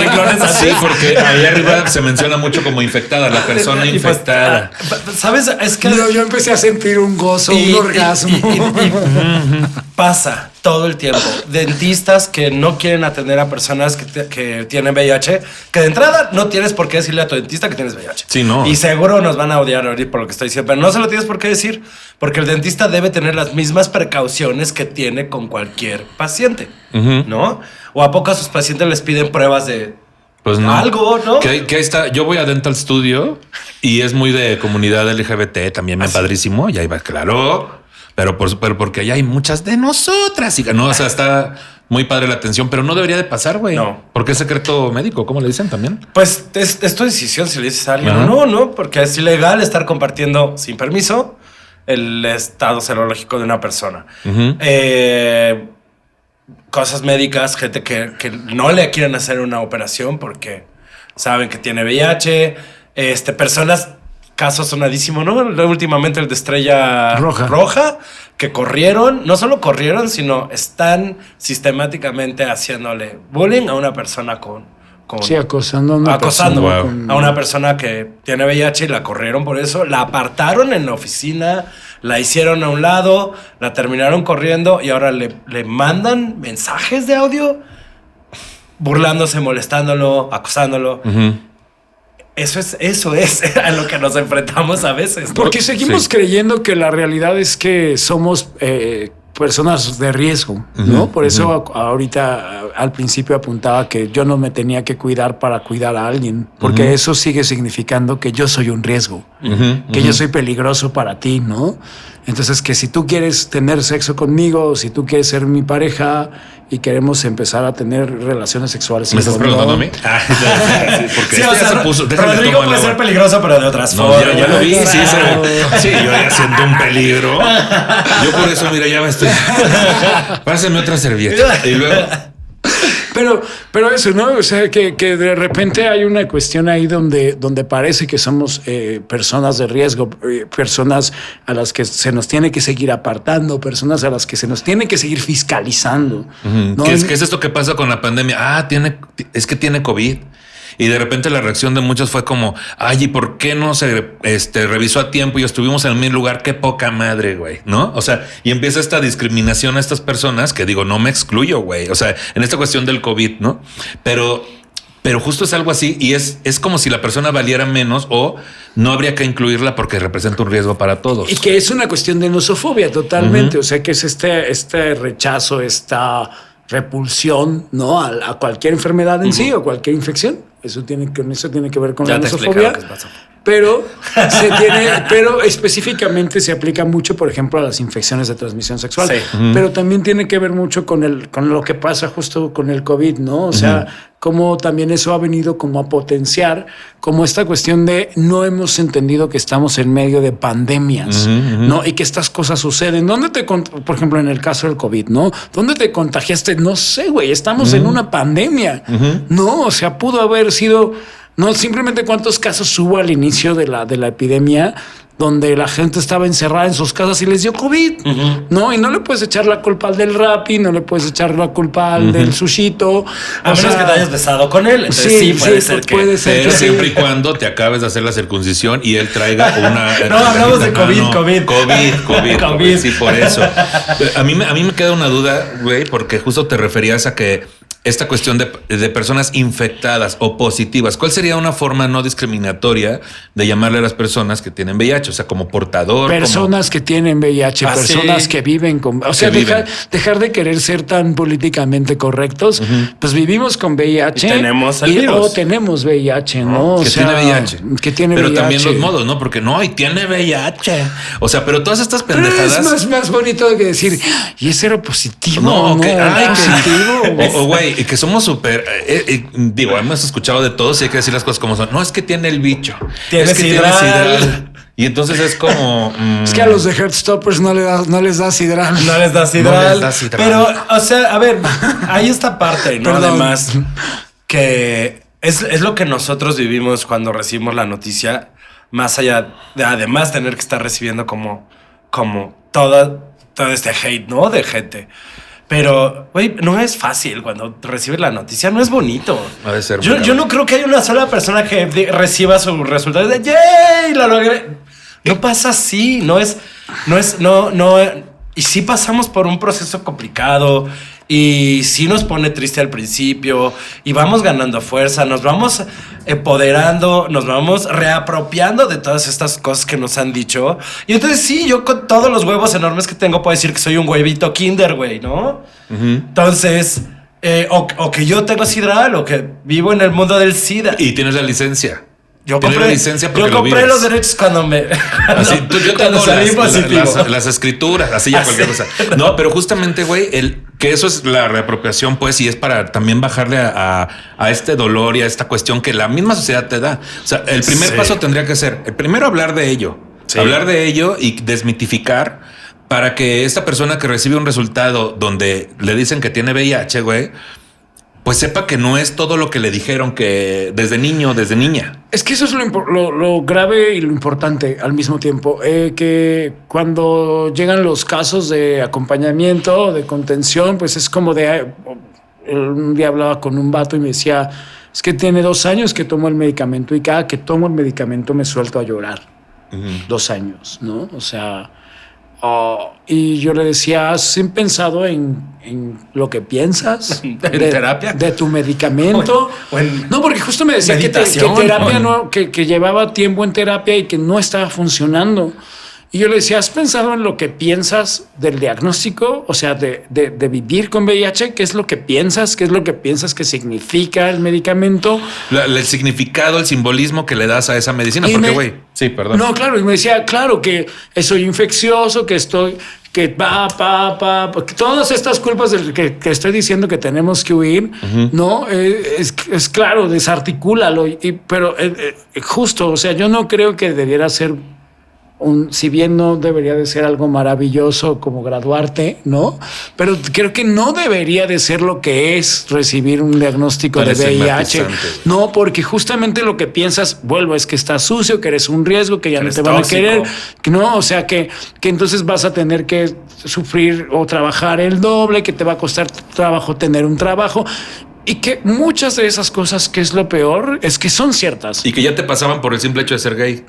sí, porque ahí arriba se menciona mucho como infectada, la persona Y pues, infectada. ¿sabes? Es que Yo empecé a sentir un gozo, un orgasmo. Pasa todo el tiempo. Dentistas que no quieren atender a personas que tienen VIH, que de entrada no tienes por qué decirle a tu dentista que tienes VIH. Sí, no. Y seguro nos van a odiar ahorita por lo que estoy diciendo, pero no se lo tienes por qué decir, porque el dentista debe tener las mismas precauciones que tiene con cualquier paciente, ¿no? ¿O a poco a sus pacientes les piden pruebas de Pues no. algo, no? Que ahí está. Yo voy a Dental Studio y es muy de comunidad LGBT, también me padrísimo. Y ahí va, claro. Pero porque allá hay muchas de nosotras. Y no, o sea, está muy padre la atención, pero no debería de pasar, güey. No. Porque es secreto médico, ¿cómo le dicen también? Pues es tu decisión si le dices a alguien Ajá. o no, porque es ilegal estar compartiendo sin permiso el estado serológico de una persona. Cosas médicas, gente que no le quieren hacer una operación porque saben que tiene VIH, personas, caso sonadísimo, ¿no? Últimamente el de Estrella Roja, que corrieron, no solo corrieron, sino están sistemáticamente haciéndole bullying a una persona con Sí, acosando a una persona a una persona que tiene VIH y la corrieron por eso, la apartaron en la oficina, la hicieron a un lado, la terminaron corriendo y ahora le mandan mensajes de audio burlándose, molestándolo, acosándolo. Eso es a lo que nos enfrentamos a veces, ¿no? Porque seguimos creyendo que la realidad es que somos personas de riesgo, ¿no? Por eso ahorita al principio apuntaba que yo no me tenía que cuidar para cuidar a alguien, porque eso sigue significando que yo soy un riesgo, que yo soy peligroso para ti, ¿no? Entonces, que si tú quieres tener sexo conmigo, si tú quieres ser mi pareja y queremos empezar a tener relaciones sexuales. ¿Me estás preguntando a mí? Porque sí, o sea, se puso, Rodrigo puede ser peligroso, pero de otras formas. Ya lo vi, sí, yo ya siento un peligro. Yo por eso, mira, ya me estoy... Pásame otra servilleta. Y luego... Pero eso, ¿no? O sea, que de repente hay una cuestión ahí donde parece que somos personas de riesgo, personas a las que se nos tiene que seguir apartando, personas a las que se nos tiene que seguir fiscalizando. ¿No? ¿Qué es esto que pasa con la pandemia? Es que tiene COVID. Y de repente la reacción de muchos fue como, ay, ¿y por qué no se revisó a tiempo y estuvimos en el mismo lugar? Qué poca madre, güey, ¿no? O sea, y empieza esta discriminación a estas personas que digo, no me excluyo, güey. O sea, en esta cuestión del COVID, ¿no? Pero justo es algo así y es como si la persona valiera menos o no habría que incluirla porque representa un riesgo para todos. Y que es una cuestión de nosofobia totalmente. O sea, que es este rechazo, esta repulsión, ¿no? A cualquier enfermedad en sí o cualquier infección. Eso tiene que ver con la nosofobia. Pero específicamente se aplica mucho, por ejemplo, a las infecciones de transmisión sexual. Sí. Pero también tiene que ver mucho con lo que pasa justo con el COVID, ¿no? O sea, cómo también eso ha venido como a potenciar como esta cuestión de no hemos entendido que estamos en medio de pandemias, ¿no? Y que estas cosas suceden. Por ejemplo, en el caso del COVID, ¿no? ¿Dónde te contagiaste? No sé, güey. Estamos en una pandemia, ¿no? O sea, pudo haber sido... No, simplemente cuántos casos hubo al inicio de la epidemia donde la gente estaba encerrada en sus casas y les dio COVID, ¿no? Y no le puedes echar la culpa al del Rappi, no le puedes echar la culpa al del sushito. A menos que te hayas besado con él. Entonces sí puede ser pero siempre y cuando te acabes de hacer la circuncisión y él traiga una... No, hablamos de COVID. COVID. Sí, por eso. A mí me queda una duda, güey, porque justo te referías a que esta cuestión de personas infectadas o positivas, ¿cuál sería una forma no discriminatoria de llamarle a las personas que tienen VIH? O sea, como portador. Personas que tienen VIH, personas que viven con... O sea, dejar de querer ser tan políticamente correctos. Pues vivimos con VIH. Y tenemos el virus. O tenemos VIH, ¿no? Tiene VIH. Que tiene pero VIH. También los modos, ¿no? Porque y tiene VIH. O sea, pero todas estas pendejadas... Pero es más bonito que decir, y es seropositivo. No, positivo. Güey, que somos súper... hemos escuchado de todos y hay que decir las cosas como son. No, es que tiene el bicho. Tiene sidral. Y entonces es como... Es que a los de Heartstoppers no les da sidral. No les da sidral. Pero, o sea, a ver, hay esta parte, ¿no? Perdón. Además, que es lo que nosotros vivimos cuando recibimos la noticia, más allá de además tener que estar recibiendo como todo este hate, ¿no? De gente. Pero, güey, no es fácil cuando recibes la noticia, no es bonito. Ha de ser yo no creo que haya una sola persona que reciba su resultado de ¡yay! La logré. No pasa así, no. Y sí pasamos por un proceso complicado y sí nos pone triste al principio y vamos ganando fuerza, nos vamos empoderando, nos vamos reapropiando de todas estas cosas que nos han dicho. Y entonces sí, yo con todos los huevos enormes que tengo puedo decir que soy un huevito kinder, güey, ¿no? Entonces, o que yo tengo sidral o que vivo en el mundo del SIDA. Y tienes la licencia. Yo compré los derechos cuando yo tengo las escrituras, así ya cualquier cosa. No, pero justamente, güey, que eso es la reapropiación, pues, y es para también bajarle a este dolor y a esta cuestión que la misma sociedad te da. O sea, el primer paso tendría que ser, el primero, hablar de ello. Sí. Hablar de ello y desmitificar para que esta persona que recibe un resultado donde le dicen que tiene VIH, güey, pues sepa que no es todo lo que le dijeron que desde niño, desde niña. Es que eso es lo grave y lo importante al mismo tiempo. Que cuando llegan los casos de acompañamiento, de contención, pues es como de... un día hablaba con un vato y me decía, es que tiene 2 años que tomo el medicamento y cada que tomo el medicamento me suelto a llorar. 2 años, ¿no? O sea, y yo le decía, ¿has pensado en lo que piensas? ¿En terapia? De tu medicamento. No, porque justo me decía que terapia que llevaba tiempo en terapia y que no estaba funcionando. Y yo le decía, ¿has pensado en lo que piensas del diagnóstico? O sea, de vivir con VIH, ¿qué es lo que piensas? ¿Qué es lo que piensas que significa el medicamento? El significado, el simbolismo que le das a esa medicina. Porque, güey, sí, perdón. No, claro, y me decía, claro, que soy infeccioso, que todas estas culpas que estoy diciendo que tenemos que huir, ¿no? Es claro, desarticúlalo. Pero justo, o sea, yo no creo que debiera ser si bien no debería de ser algo maravilloso como graduarte, ¿no? Pero creo que no debería de ser lo que es recibir un diagnóstico de VIH. No, porque justamente lo que piensas, es que estás sucio, que eres un riesgo, que ya no te van a querer, que no, o sea, que entonces vas a tener que sufrir o trabajar el doble, que te va a costar trabajo tener un trabajo. Y que muchas de esas cosas, que es lo peor, es que son ciertas. Y que ya te pasaban por el simple hecho de ser gay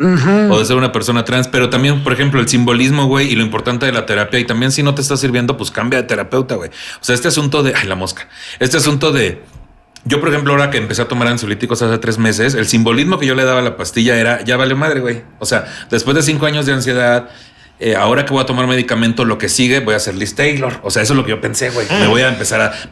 o de ser una persona trans. Pero también, por ejemplo, el simbolismo, güey, y lo importante de la terapia. Y también si no te está sirviendo, pues cambia de terapeuta, güey. O sea, este asunto de... Ay, la mosca. Este asunto de... Yo, por ejemplo, ahora que empecé a tomar ansiolíticos hace 3 meses, el simbolismo que yo le daba a la pastilla era, ya vale madre, güey. O sea, después de 5 años de ansiedad... ahora que voy a tomar medicamento, lo que sigue, voy a hacer Liz Taylor. O sea, eso es lo que yo pensé, güey.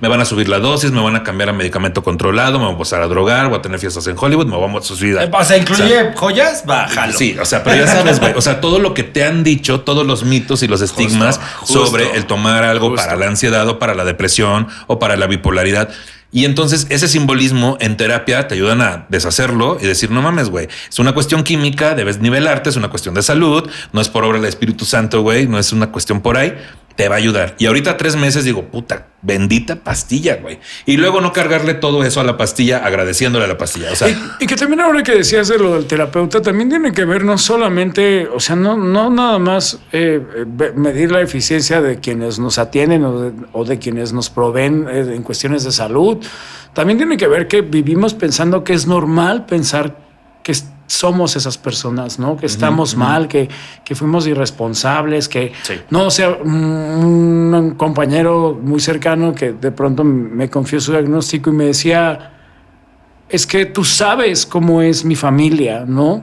Me van a subir la dosis, me van a cambiar a medicamento controlado, me voy a empezar a drogar, voy a tener fiestas en Hollywood, me vamos a subir. O sea, incluye joyas, bájalo. Sí, o sea, pero ya sabes, güey. O sea, todo lo que te han dicho, todos los mitos y los estigmas sobre el tomar algo para la ansiedad o para la depresión o para la bipolaridad. Y entonces ese simbolismo en terapia te ayudan a deshacerlo y decir, no mames, güey, es una cuestión química, debes nivelarte, es una cuestión de salud, no es por obra del Espíritu Santo, güey, no es una cuestión por ahí, te va a ayudar. Y ahorita 3 meses digo, puta, bendita pastilla, güey. Y luego no cargarle todo eso a la pastilla, agradeciéndole a la pastilla. O sea, y que también ahora que decías de lo del terapeuta, también tiene que ver no solamente, o sea, no nada más medir la eficiencia de quienes nos atienden o de quienes nos proveen en cuestiones de salud. También tiene que ver que vivimos pensando que es normal pensar que somos esas personas, ¿no? Que estamos mal, que fuimos irresponsables, que... Sí. No, o sea, un compañero muy cercano que de pronto me confió su diagnóstico y me decía, es que tú sabes cómo es mi familia, ¿no?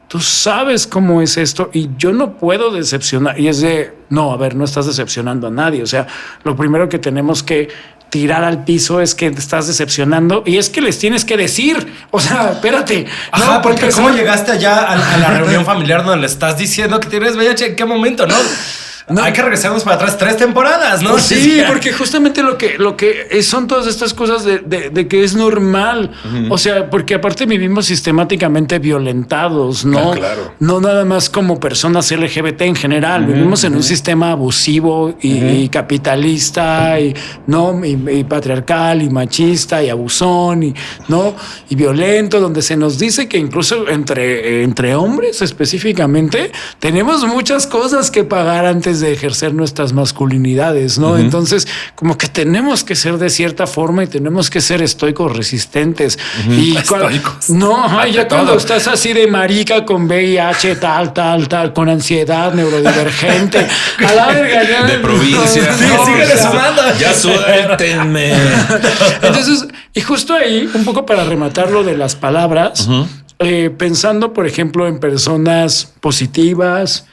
Tú sabes cómo es esto y yo no puedo decepcionar. Y es de, no, a ver, no estás decepcionando a nadie. O sea, lo primero que tenemos que tirar al piso es que te estás decepcionando y es que les tienes que decir, o sea, espérate. Ajá, no, porque ¿cómo llegaste allá a la reunión familiar donde le estás diciendo que tienes VIH? ¿En qué momento, no? No. Hay que regresarnos para atrás 3 temporadas, ¿no? Sí, porque justamente lo que son todas estas cosas de que es normal. O sea, porque aparte vivimos sistemáticamente violentados, ¿no? Claro. No nada más como personas LGBT en general. Vivimos en un sistema abusivo y capitalista y patriarcal y machista y abusón y violento, donde se nos dice que incluso entre hombres específicamente tenemos muchas cosas que pagar antes de ejercer nuestras masculinidades, ¿no? Entonces, como que tenemos que ser de cierta forma y tenemos que ser estoicos, resistentes. Y estoicos. Ya cuando estás así de marica con VIH, tal, con ansiedad, neurodivergente, a la verga, ya. De provincia. Síguele sumando. Ya suéltenme. Entonces, y justo ahí, un poco para rematar lo de las palabras, pensando, por ejemplo, en personas positivas,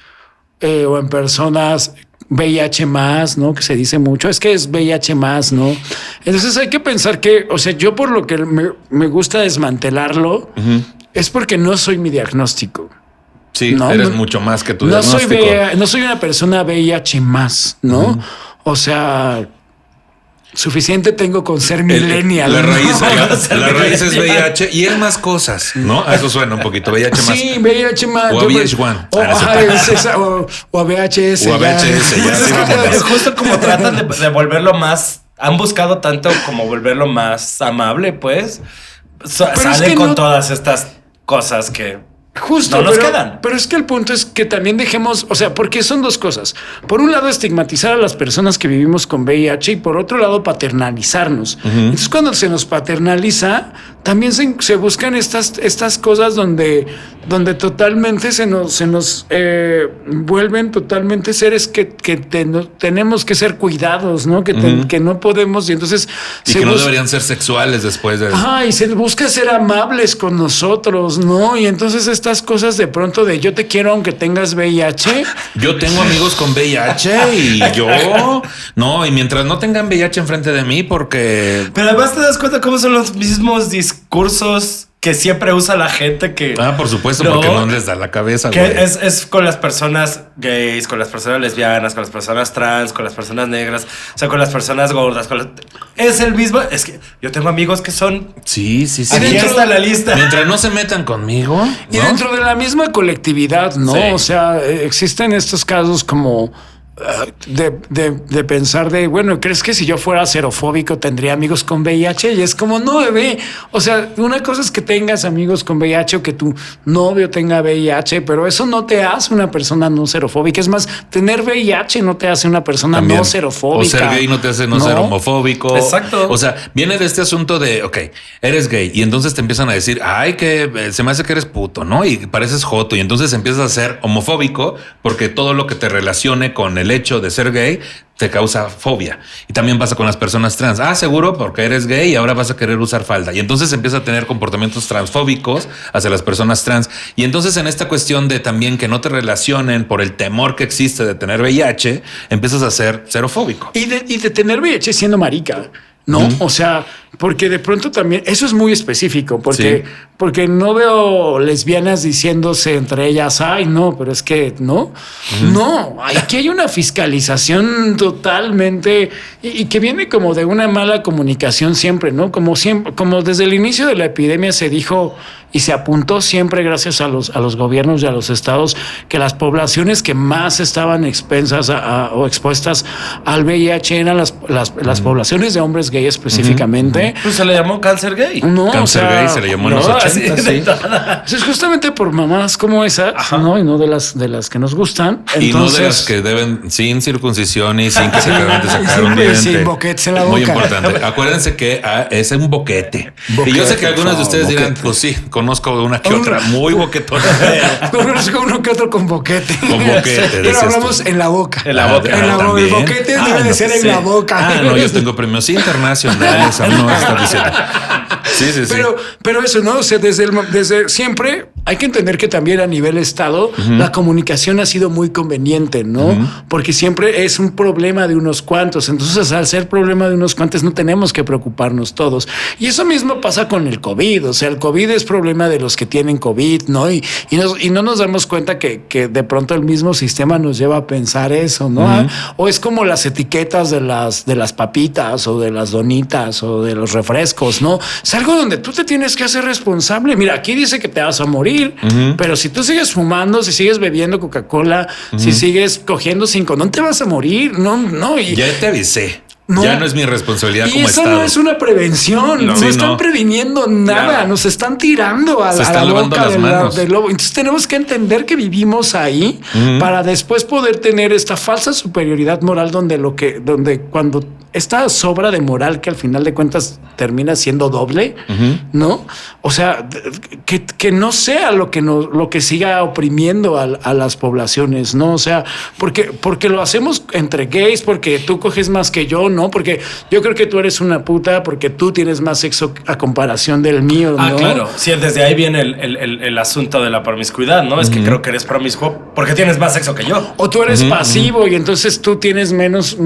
o en personas VIH más, ¿no? Que se dice mucho, es que es VIH más, ¿no? Entonces hay que pensar que, o sea, yo por lo que me gusta desmantelarlo, es porque no soy mi diagnóstico. Sí, ¿no? Eres mucho más que tu diagnóstico. No soy una persona VIH más, ¿no? O sea... Suficiente tengo con ser millennial. La raíz es VIH y es más cosas, ¿no? A eso suena un poquito. VIH más. Sí, VIH más. O a VH1. O a VHS. O a VHS. Justo como tratan de volverlo más... Han buscado tanto como volverlo más amable, pues. Sale con todas estas cosas que... Justo, no nos pero, quedan. pero es que el punto es que también dejemos, o sea, porque son dos cosas. Por un lado, estigmatizar a las personas que vivimos con VIH y por otro lado, paternalizarnos. Entonces, cuando se nos paternaliza, también se buscan estas cosas donde totalmente se nos vuelven totalmente seres que tenemos que ser cuidados, ¿no? Que no podemos, y entonces... Y que no deberían ser sexuales después de... Ajá, y se busca ser amables con nosotros, ¿no? Y entonces estas cosas de pronto de yo te quiero aunque tengas VIH. Yo tengo amigos con VIH y yo... No, y mientras no tengan VIH enfrente de mí, porque... Pero además te das cuenta cómo son los mismos discursos que siempre usa la gente que... Ah, por supuesto, porque no les da la cabeza, que güey. es con las personas gays, con las personas lesbianas, con las personas trans, con las personas negras, o sea, con las personas gordas. Es el mismo... Es que yo tengo amigos que son... Sí. Aquí está la lista. Mientras no se metan conmigo, Y ¿no? dentro de la misma colectividad, ¿no? Sí. O sea, existen estos casos como de pensar de, bueno, ¿crees que si yo fuera xerofóbico tendría amigos con VIH? Y es como, no, bebé. O sea, una cosa es que tengas amigos con VIH o que tu novio tenga VIH, pero eso no te hace una persona no xerofóbica. Es más, tener VIH no te hace una persona También. no xerofóbica. O ser gay no te hace no ser homofóbico. Exacto. O sea, viene de este asunto de, ok, eres gay y entonces te empiezan a decir, ay, que se me hace que eres puto, ¿no? Y pareces joto y entonces empiezas a ser homofóbico porque todo lo que te relacione con el hecho de ser gay te causa fobia. Y también pasa con las personas trans. Ah, seguro, porque eres gay y ahora vas a querer usar falda. Y entonces empieza a tener comportamientos transfóbicos hacia las personas trans. Y entonces en esta cuestión de también que no te relacionen por el temor que existe de tener VIH, empiezas a ser xerofóbico. Y de tener VIH siendo marica. No, o sea, porque de pronto también eso es muy específico, porque no veo lesbianas diciéndose entre ellas, ay, no, pero es que no, aquí hay una fiscalización totalmente y que viene como de una mala comunicación siempre, ¿no? Como siempre, como desde el inicio de la epidemia se dijo y se apuntó siempre gracias a los gobiernos y a los estados que las poblaciones que más estaban expensas o expuestas al VIH eran las poblaciones de hombres gay específicamente. Pues se le llamó cáncer gay. No, Cáncer gay se le llamó en los 80, sí. Es justamente por mamás como esas, ¿no? Y no de las que nos gustan. Y Entonces, no de las que deben sin circuncisión y sin que se acaben de sacar un diente. sin boquetes en la Muy boca. importante. Acuérdense que es un boquete. Y yo sé que algunos de ustedes dirán, pues sí, conozco una que otra muy boquetona. Conozco uno que otro con boquete. Con boquete, Pero decías hablamos tú. en la boca. En la boca. En la boca. El también. boquete debe de ser en la boca. Ah, no, yo tengo premios internacionales. Aún no está diciendo. Sí. Pero eso, ¿no? O sea, desde siempre hay que entender que también a nivel Estado la comunicación ha sido muy conveniente, ¿no? Porque siempre es un problema de unos cuantos. Entonces, al ser problema de unos cuantos, no tenemos que preocuparnos todos. Y eso mismo pasa con el COVID. O sea, el COVID es problema de los que tienen COVID, ¿no? Y no nos damos cuenta que de pronto el mismo sistema nos lleva a pensar eso, ¿no? O es como las etiquetas de las papitas o de las donitas o de los refrescos, ¿no? Es algo donde tú te tienes que hacer responsable. Mira, aquí dice que te vas a morir, pero si tú sigues fumando, si sigues bebiendo Coca-Cola, si sigues cogiendo sin condón, te vas a morir. No. Y Ya te avisé. No. Ya no es mi responsabilidad y como eso Estado. no es una prevención. No, No sí, están no. previniendo nada. Claro. Nos están tirando a Se la están lavando boca las manos. del lobo. Entonces tenemos que entender que vivimos ahí para después poder tener esta falsa superioridad moral donde cuando esta sobra de moral que al final de cuentas termina siendo doble, ¿no? O sea, que no sea lo que siga oprimiendo a las poblaciones, ¿no? O sea, porque lo hacemos entre gays, porque tú coges más que yo, ¿no? Porque yo creo que tú eres una puta, porque tú tienes más sexo a comparación del mío, ¿no? Ah, claro. Sí, desde ahí viene el asunto de la promiscuidad, ¿no? Es que creo que eres promiscuo porque tienes más sexo que yo. O tú eres pasivo y entonces tú tienes menos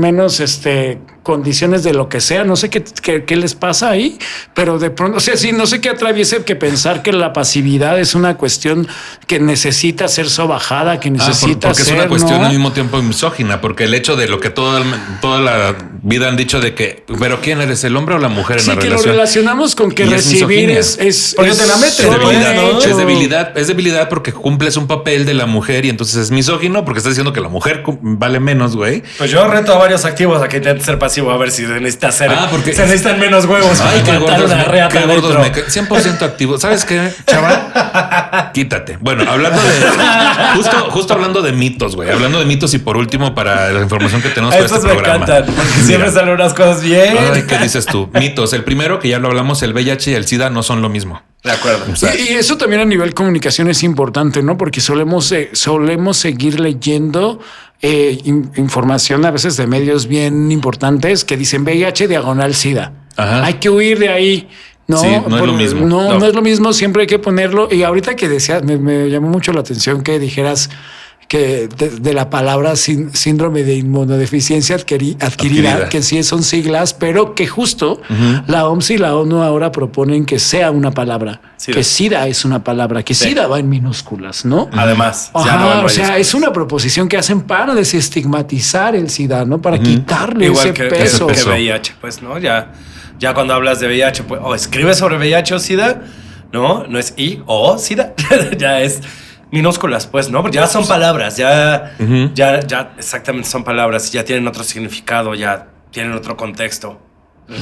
condiciones de lo que sea. No sé qué les pasa ahí, pero de pronto, o sea, sí, no sé qué atraviese que pensar que la pasividad es una cuestión que necesita ser sobajada, que necesita porque ser, es una cuestión ¿no? al mismo tiempo misógina, porque el hecho de lo que toda la vida han dicho de que, pero ¿quién eres, el hombre o la mujer en Sí, la que relación? lo relacionamos con que Y es recibir misoginia. es Porque te la metes, Es debilidad, ¿no? es debilidad porque cumples un papel de la mujer y entonces es misógino porque estás diciendo que la mujer vale menos, güey. Pues yo reto a varios activos a que intenten ser pasivo a ver si se necesita ser. Porque se necesitan menos huevos. Ay, qué para matar gordos, una reata qué gordos dentro. 100% activo. ¿Sabes qué, chaval? Quítate. Bueno, hablando de justo hablando de mitos, güey. Hablando de mitos y por último para la información que tenemos para Estos este me programa. encantan porque siempre Mira. salen unas cosas bien. Ay, ¿qué dices tú? Mitos. El primero que ya lo hablamos, el VIH y el SIDA no son lo mismo. De acuerdo. O sea, Y eso también a nivel comunicación es importante, ¿no? Porque solemos seguir leyendo información a veces de medios bien importantes que dicen VIH diagonal SIDA. Ajá. Hay que huir de ahí. No, Sí, no es lo mismo. No es lo mismo. Siempre hay que ponerlo. Y ahorita que decías, me llamó mucho la atención que dijeras que de la palabra síndrome de inmunodeficiencia adquirida, que sí son siglas, pero que justo la OMS y la ONU ahora proponen que sea una palabra, SIDA. que SIDA es una palabra, que Sí. SIDA va en minúsculas, ¿no? Además, ya Ajá, no en o sea, mayúsculas. es una proposición que hacen para desestigmatizar el SIDA, ¿no? Para quitarle Igual ese que peso. ese peso. VIH, pues, ¿no? Ya cuando hablas de VIH, pues, o escribes sobre VIH o SIDA, no es I o SIDA, ya es minúsculas, pues, ¿no? Ya son palabras, ya exactamente son palabras, ya tienen otro significado, ya tienen otro contexto.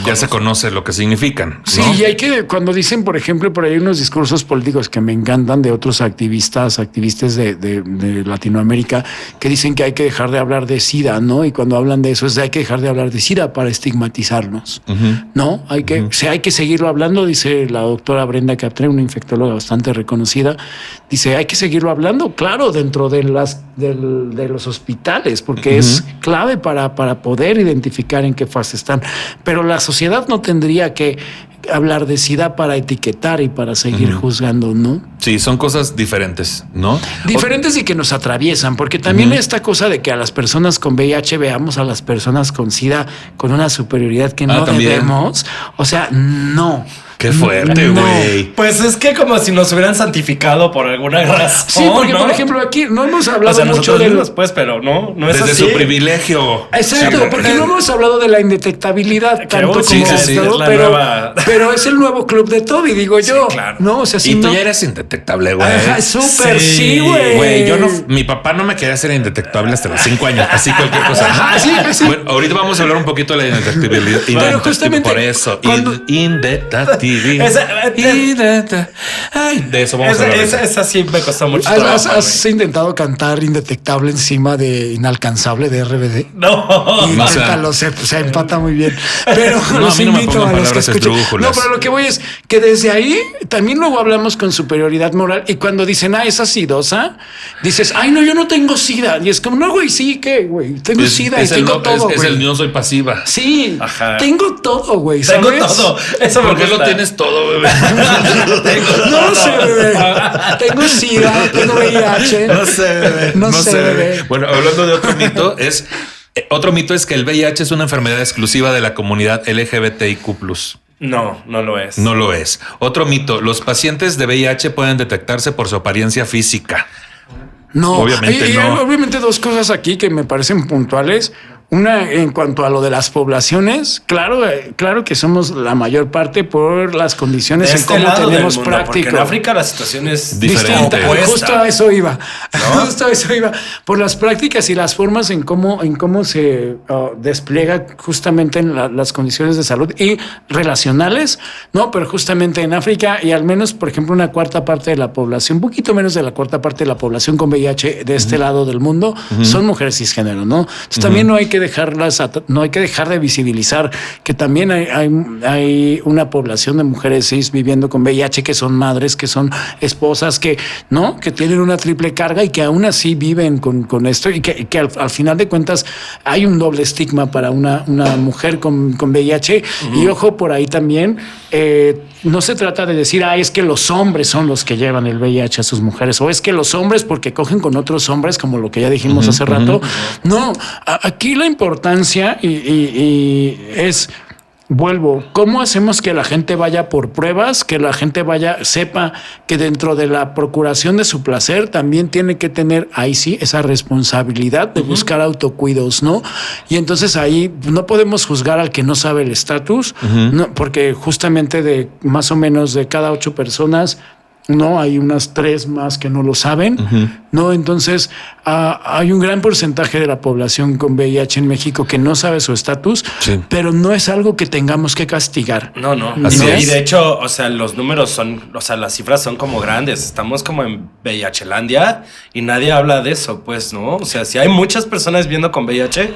ya se conoce lo que significan. Sí, ¿no? y hay que, cuando dicen, por ejemplo, por ahí unos discursos políticos que me encantan de otros activistas de Latinoamérica, que dicen que hay que dejar de hablar de SIDA, ¿no? Y cuando hablan de eso es de hay que dejar de hablar de SIDA para estigmatizarnos, ¿no? Hay que seguirlo hablando, dice la doctora Brenda Captre, una infectóloga bastante reconocida, dice, hay que seguirlo hablando, claro, dentro de los hospitales, porque es clave para poder identificar en qué fase están, pero la sociedad no tendría que hablar de SIDA para etiquetar y para seguir juzgando, ¿no? Sí, son cosas diferentes, ¿no? Diferentes y que nos atraviesan, porque también esta cosa de que a las personas con VIH veamos a las personas con SIDA con una superioridad que no también. debemos, o sea, no. Qué fuerte, No. güey. Pues es que como si nos hubieran santificado por alguna razón. Sí, porque ¿no? por ejemplo aquí no hemos O hablado sea, mucho nosotros del... mismos, pues, pero no es Desde así. su privilegio. Exacto, Sí, porque no hemos hablado de la indetectabilidad tanto como sí, sí, sí, es la pero, nueva- pero es el nuevo club de Toby, digo yo. claro. No, o sea, si Y tú no... ya eres indetectable, güey. Ajá, súper, Sí, sí, güey. Güey, mi papá no me quería hacer indetectable hasta los 5 años, así cualquier cosa. Ajá, sí, sí. Bueno, ahorita vamos a hablar un poquito de la indetectibilidad. Pero justamente por eso, cuando- indetectibilidad. Ay, de eso vamos a hablar. Esa sí me costó mucho trabajo. ¿Has intentado cantar Indetectable encima de Inalcanzable de RBD? No. No, o sea- Inténtalo, se empata muy bien. Pero No, los a mí no me invito pongan a los que palabras escuchen. esdrújulas. No, pero lo que voy es que desde ahí también luego hablamos con superioridad moral y cuando dicen, es acidosa, dices, ay, no, yo no tengo SIDA. Y es como, no, güey, sí, ¿qué, güey? Tengo SIDA y tengo todo, es güey. el no soy pasiva. Sí, Ajá. tengo todo, güey. Tengo ¿sabes? todo. Eso me ¿Por qué lo gusta. tienes todo, bebé? No sé, bebé. Tengo SIDA, tengo VIH. No sé, bebé. No sé, bebé. Bueno, hablando de otro mito, otro mito es que el VIH es una enfermedad exclusiva de la comunidad LGBTIQ+. No lo es. No lo es. Otro mito, los pacientes de VIH pueden detectarse por su apariencia física. No, Obviamente y no. obviamente dos cosas aquí que me parecen puntuales. Una, en cuanto a lo de las poblaciones, claro que somos la mayor parte por las condiciones De en este cómo lado del tenemos mundo, práctico. porque en África la situación es Diferente. Distinta, opuesta. justo a eso iba. Justo a eso iba. Por las prácticas y las formas en cómo se despliega justamente en las condiciones de salud y relacionales, ¿no? Pero justamente en África y al menos, por ejemplo, una cuarta parte de la población, un poquito menos de la cuarta parte de la población con VIH de este lado del mundo, son mujeres cisgénero, ¿no? Entonces también no hay que dejar de visibilizar que también hay una población de mujeres cis viviendo con VIH que son madres, que son esposas, que tienen una triple carga y que aún así viven con esto y que al final de cuentas hay un doble estigma para una mujer con VIH. Y ojo, por ahí también no se trata de decir, es que los hombres son los que llevan el VIH a sus mujeres, o es que los hombres porque cogen con otros hombres, como lo que ya dijimos hace rato. No, aquí la importancia y es vuelvo, ¿cómo hacemos que la gente vaya por pruebas? Que la gente sepa que dentro de la procuración de su placer también tiene que tener, ahí sí, esa responsabilidad de buscar autocuidos, ¿no? Y entonces ahí no podemos juzgar al que no sabe el estatus, ¿no? Porque justamente de más o menos de cada 8 personas, no, hay unas 3 más que no lo saben, ¿no? Entonces, hay un gran porcentaje de la población con VIH en México que no sabe su estatus, pero no es algo que tengamos que castigar. No. Así es. Y de hecho, o sea, los números son, o sea, las cifras son como grandes. Estamos como en VIH-landia y nadie habla de eso, pues, ¿no? O sea, si hay muchas personas viviendo con VIH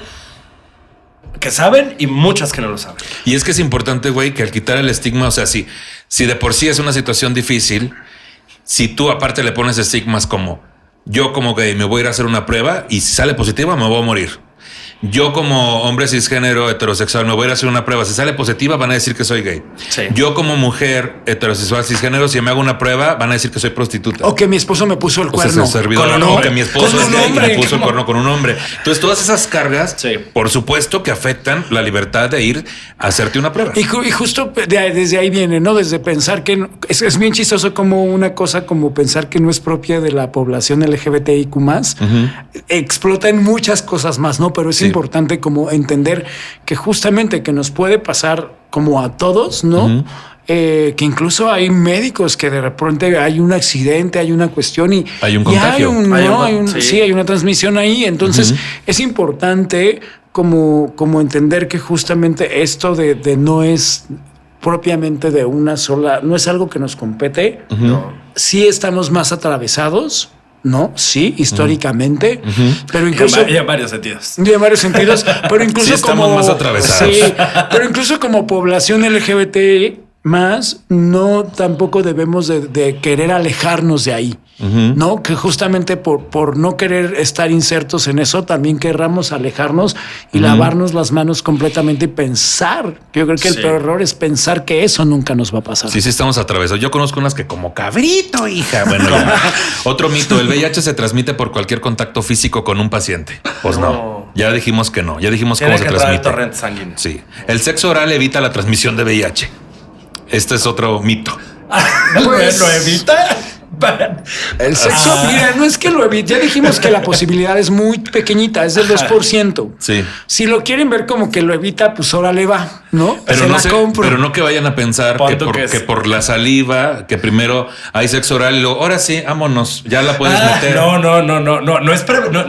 que saben y muchas que no lo saben. Y es que es importante, güey, que al quitar el estigma, o sea, si de por sí es una situación difícil, si tú aparte le pones estigmas como yo como gay me voy a ir a hacer una prueba y si sale positiva me voy a morir. Yo como hombre cisgénero heterosexual me voy a ir a hacer una prueba. Si sale positiva van a decir que soy gay. Sí. Yo como mujer heterosexual cisgénero, si me hago una prueba van a decir que soy prostituta. O que mi esposo me puso el cuerno. O sea, servidor, con un o hombre. que mi esposo Con es un gay y hombre, me puso el ¿cómo? cuerno con un hombre. Entonces todas esas cargas, Sí. por supuesto que afectan la libertad de ir a hacerte una prueba. Y justo desde ahí viene, ¿no? Desde pensar que es bien chistoso como una cosa como pensar que no es propia de la población LGBTIQ+, explota en muchas cosas más, ¿no? Pero es importante como entender que justamente que nos puede pasar como a todos, ¿no? Que incluso hay médicos que de repente hay un accidente, hay una cuestión y hay un contagio. Hay una transmisión ahí. Entonces es importante como entender que justamente esto de no es propiamente de una sola, no es algo que nos compete. No. Sí estamos más atravesados, ¿no? Sí, históricamente, pero incluso... Y en varios sentidos. Y en varios sentidos, pero incluso Sí estamos como... más atravesados. Sí, pero incluso como población LGBT más, no tampoco debemos de querer alejarnos de ahí, ¿no? Que justamente por no querer estar insertos en eso, también querramos alejarnos y lavarnos las manos completamente y pensar. Yo creo que el peor error es pensar que eso nunca nos va a pasar. Sí, estamos atravesados. Yo conozco unas que como cabrito, hija. Bueno, ya. Otro mito, el VIH se transmite por cualquier contacto físico con un paciente. Pues no. Ya dijimos que no. Ya dijimos Tiene cómo se que entrar el transmite. torrente sanguíneo. Sí. El sexo oral evita la transmisión de VIH. Este es otro mito. Pues, ¿Lo evita? el sexo, mira, no es que lo evite. Ya dijimos que la posibilidad es muy pequeñita, es del 2%. Sí. Si lo quieren ver como que lo evita, pues órale va, ¿no? Pero Se no, la compro. pero no que vayan a pensar Punto que por la saliva, que primero hay sexo oral y luego, ahora sí, vámonos, ya la puedes meter. No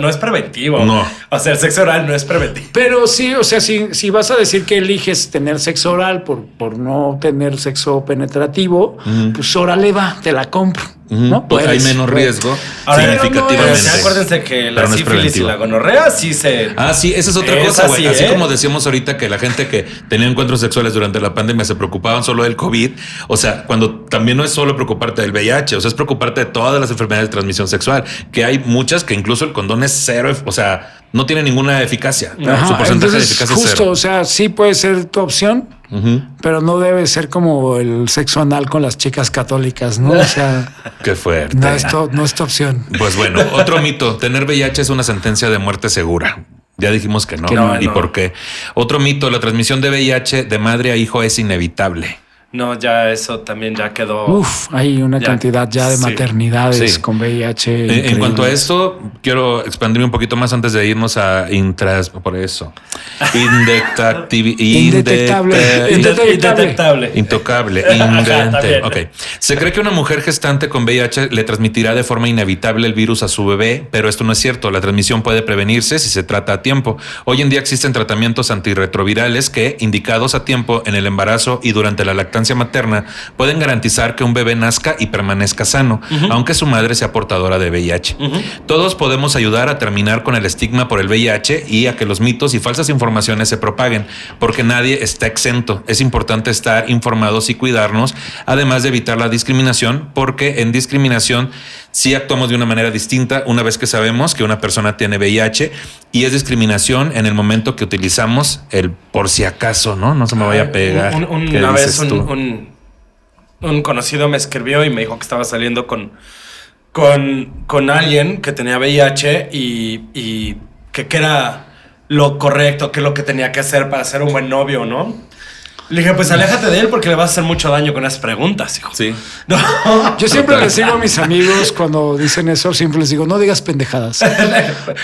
es preventivo. No. O sea, el sexo oral no es preventivo. Pero sí, o sea, si vas a decir que eliges tener sexo oral por no tener sexo penetrativo, pues órale va, te la compro. ¿No? Pues hay Puedes, menos riesgo Ahora, significativamente. Pero sí, acuérdense que la Pero no es sífilis y preventivo. la gonorrea sí se... Ah, sí, esa es otra Es cosa, güey. así, Así como decíamos ahorita que la gente que tenía encuentros sexuales durante la pandemia se preocupaban solo del COVID. O sea, cuando también no es solo preocuparte del VIH, o sea, es preocuparte de todas las enfermedades de transmisión sexual, que hay muchas que incluso el condón es cero, o sea, no tiene ninguna eficacia. Ajá, Su porcentaje de entonces, eficacia es justo, cero. o sea, sí puede ser tu opción, pero no debe ser como el sexo anal con las chicas católicas, ¿no? O sea, Qué fuerte. no es tu opción. Pues bueno, otro mito. Tener VIH es una sentencia de muerte segura. Ya dijimos que no. Que no, ¿Y no. por qué? Otro mito. La transmisión de VIH de madre a hijo es inevitable. No, ya eso también ya quedó... Uf, hay una Ya, cantidad ya de sí. maternidades Sí. con VIH. En increíbles. cuanto a esto, quiero expandirme un poquito más antes de irnos a por eso. Indetectable. Intocable. también. Ok. Se cree que una mujer gestante con VIH le transmitirá de forma inevitable el virus a su bebé, pero esto no es cierto. La transmisión puede prevenirse si se trata a tiempo. Hoy en día existen tratamientos antirretrovirales que, indicados a tiempo en el embarazo y durante la lactancia materna, pueden garantizar que un bebé nazca y permanezca sano, aunque su madre sea portadora de VIH. Todos podemos ayudar a terminar con el estigma por el VIH y a que los mitos y falsas informaciones se propaguen, porque nadie está exento. Es importante estar informados y cuidarnos, además de evitar la discriminación, porque en discriminación sí actuamos de una manera distinta una vez que sabemos que una persona tiene VIH, y es discriminación en el momento que utilizamos el por si acaso, ¿no? No se me vaya a pegar. ¿Qué Una vez dices tú? un conocido me escribió y me dijo que estaba saliendo con alguien que tenía VIH y que era lo correcto, que es lo que tenía que hacer para ser un buen novio, ¿no? Le dije, pues aléjate de él porque le vas a hacer mucho daño con esas preguntas, hijo. Sí. No. Yo siempre les digo a mis amigos cuando dicen eso, siempre les digo, no digas pendejadas.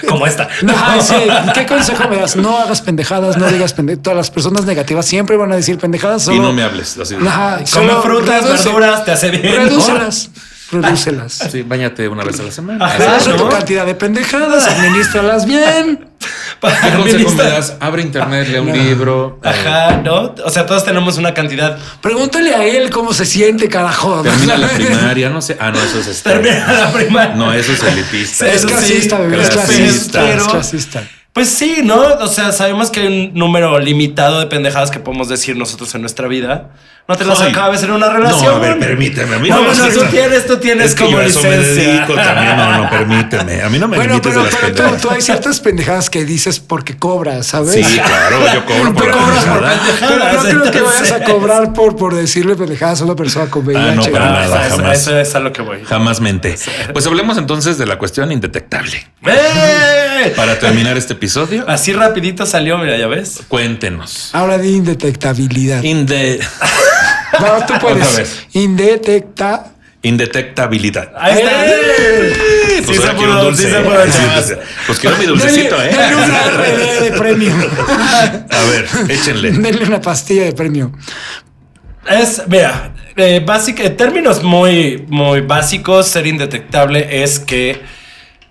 Como esta. No, sí, ¿qué consejo me das? No hagas pendejadas, no digas pendejadas. Todas las personas negativas siempre van a decir pendejadas. Y Solo, no me hables. Así. Ajá, Come solo frutas, verduras, te hace bien. Redúcelas. Redúcelas. Sí, báñate una vez a la semana. Ajá. Haz ¿no? tu cantidad de pendejadas, administralas bien. ¿Qué consejo me das? Abre internet, lee un libro. Ajá, ¿no? O sea, todos tenemos una cantidad. Pregúntale a él cómo se siente, carajo. Termina la primaria, no sé. Ah, no, eso es Termina la primaria. No, eso es elitista. Es Eso clasista, sí, bebé, es clasista. pero- Es clasista. Pues sí, ¿no? O sea, sabemos que hay un número limitado de pendejadas que podemos decir nosotros en nuestra vida. No te las Ay. acabes en una relación. No, a ver, permíteme. A mí No, me bueno, vas a- tú tienes es que como yo a eso me licencia. dedico también. No, permíteme. A mí no me Bueno, limites de las pero pendejadas. tú hay ciertas pendejadas que dices porque cobras, ¿sabes? Sí, claro, yo cobro por Pero la cobras por pendejada. Pero no creo que entonces. vayas a cobrar por decirle pendejadas a una persona con VIH. no, para Ah, nada, eso- jamás. Eso es a lo que voy. Jamás mente. Pues hablemos entonces de la cuestión indetectable. ¡Eh! Para terminar este episodio, Así rapidito salió, mira, ya ves. cuéntenos. Ahora di indetectabilidad. No, tú Otra puedes. vez. Indetectabilidad. Ahí está. Pues Sí ahora se quiero un pudo, dulce. sí se pudo, Sí, chavas. pues quiero mi dulcecito, ¿eh? Denle una RD de premio. A ver, échenle. Denle una pastilla de premio. Mira, en términos muy, muy básicos, ser indetectable es que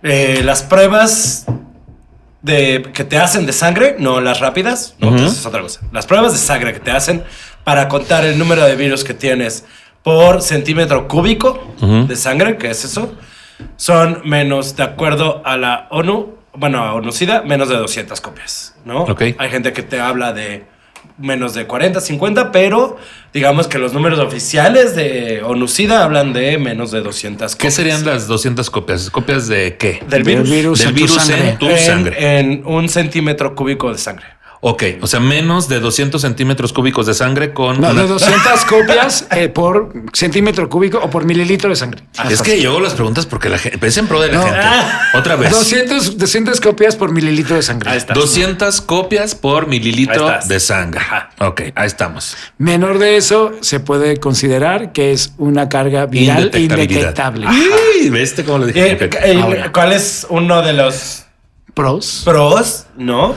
las pruebas que te hacen de sangre, no las rápidas, no, eso es otra cosa. Las pruebas de sangre que te hacen para contar el número de virus que tienes por centímetro cúbico de sangre, que es eso, son menos, de acuerdo a la ONU, bueno, a ONU-SIDA, menos de 200 copias, ¿no? Ok. Hay gente que te habla de menos de 40, 50, pero digamos que los números oficiales de ONU-SIDA hablan de menos de 200 ¿Qué copias. serían las 200 copias? ¿Copias de qué? Del virus. Del en tu virus sangre. en tu sangre. En un centímetro cúbico de sangre. Ok, o sea, menos de 200 centímetros cúbicos de sangre con No, una... de 200 copias por centímetro cúbico o por mililitro de sangre. Es que yo hago las preguntas porque la gente... Es en pro de la No. gente. Otra vez. 200 copias por mililitro de sangre. Ahí está. 200 copias por mililitro Ahí estás. de sangre. Ajá. Ok, ahí estamos. Menor de eso, se puede considerar que es una carga viral indetectable. Ay, ¿viste cómo lo dije? Ok. Ahora. ¿Cuál es uno de los Pros. pros, no?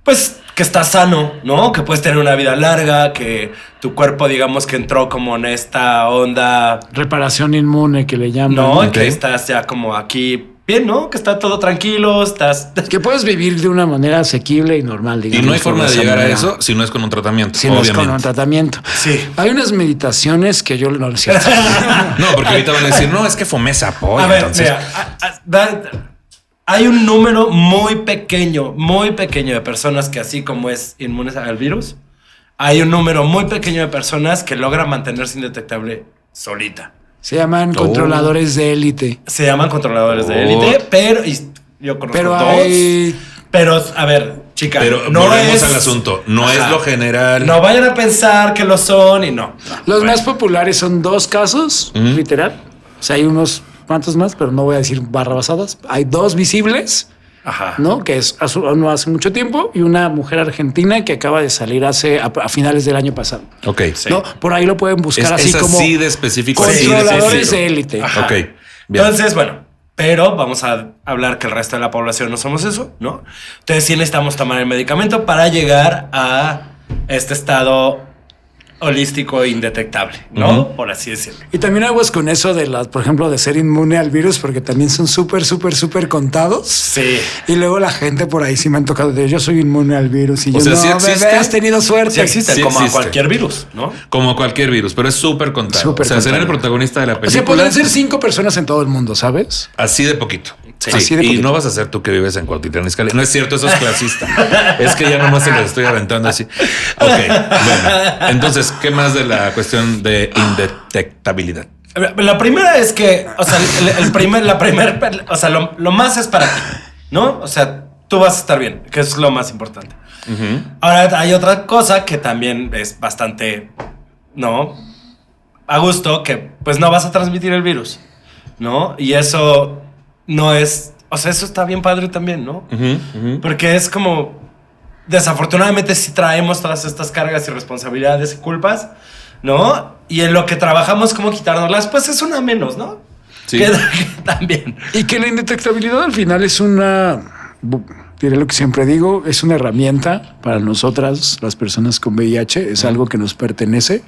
Pues que estás sano, ¿no? Que puedes tener una vida larga, que tu cuerpo, digamos, que entró como en esta onda, Reparación inmune que le llaman. ¿no? Ok. Que estás ya como aquí bien, ¿no? Que está todo tranquilo, estás... Que puedes vivir de una manera asequible y normal, Y digamos. no hay forma por de esa llegar a manera. eso si no es con un tratamiento, Si no es obviamente. con un tratamiento. Sí. Hay unas meditaciones que yo no lo siento. No, porque ahorita van a decir, no, es que fumé sapo. A ver, Entonces, mira, hay un número muy pequeño de personas que así como es inmunes al virus, hay un número muy pequeño de personas que logran mantenerse indetectable solita. Se llaman controladores de élite. Se llaman controladores de Oh. élite, pero yo conozco Pero dos. hay... Pero, a ver, chica, pero no volvemos es al asunto. No Ajá. es lo general. No vayan a pensar que lo son y no. Los más populares son 2 casos, literal. O sea, hay unos cuantos más, pero no voy a decir barrabasadas. Hay 2 visibles, Ajá. ¿no? Que es no hace mucho tiempo, y una mujer argentina que acaba de salir a finales del año pasado. Ok. Sí. ¿No? Por ahí lo pueden buscar así es como así de específico. así de controladores específico. de élite. Ajá. Ok. Bien. Entonces, bueno, pero vamos a hablar que el resto de la población no somos eso, ¿no? Entonces sí necesitamos tomar el medicamento para llegar a este estado holístico e indetectable, ¿no? Por así decirlo. Y también aguas con eso de por ejemplo, de ser inmune al virus, porque también son súper contados. Sí. Y luego la gente por ahí sí me han tocado de yo soy inmune al virus. Y O yo, sea, no, sí bebé, existe. has tenido suerte. Sí existen, Sí como existe. a cualquier virus, ¿no? Como cualquier virus, pero es súper contado. Súper o sea, ser el contado. protagonista de la O película. sea, podrían ser 5 personas en todo el mundo, ¿sabes? Así de poquito. Sí. Así de y poquito. no vas a ser tú que vives en Cuautitlán Izcalli. No es cierto, eso es clasista. Es que ya nomás se los estoy aventando así. Ok, bueno. Entonces, ¿qué más de la cuestión de indetectabilidad? La primera es que, o sea, o sea, lo más es para ti, ¿no? O sea, tú vas a estar bien, que es lo más importante. Ahora, hay otra cosa que también es bastante, ¿no? A gusto, que pues no vas a transmitir el virus, ¿no? Y eso no es, o sea, eso está bien padre también, ¿no? Porque es como, desafortunadamente sí traemos todas estas cargas y responsabilidades y culpas, ¿no? Y en lo que trabajamos, cómo quitárnoslas, pues es una menos, ¿no? Sí. Que también. Y que la indetectabilidad al final es diré lo que siempre digo, es una herramienta para nosotras, las personas con VIH, es algo que nos pertenece.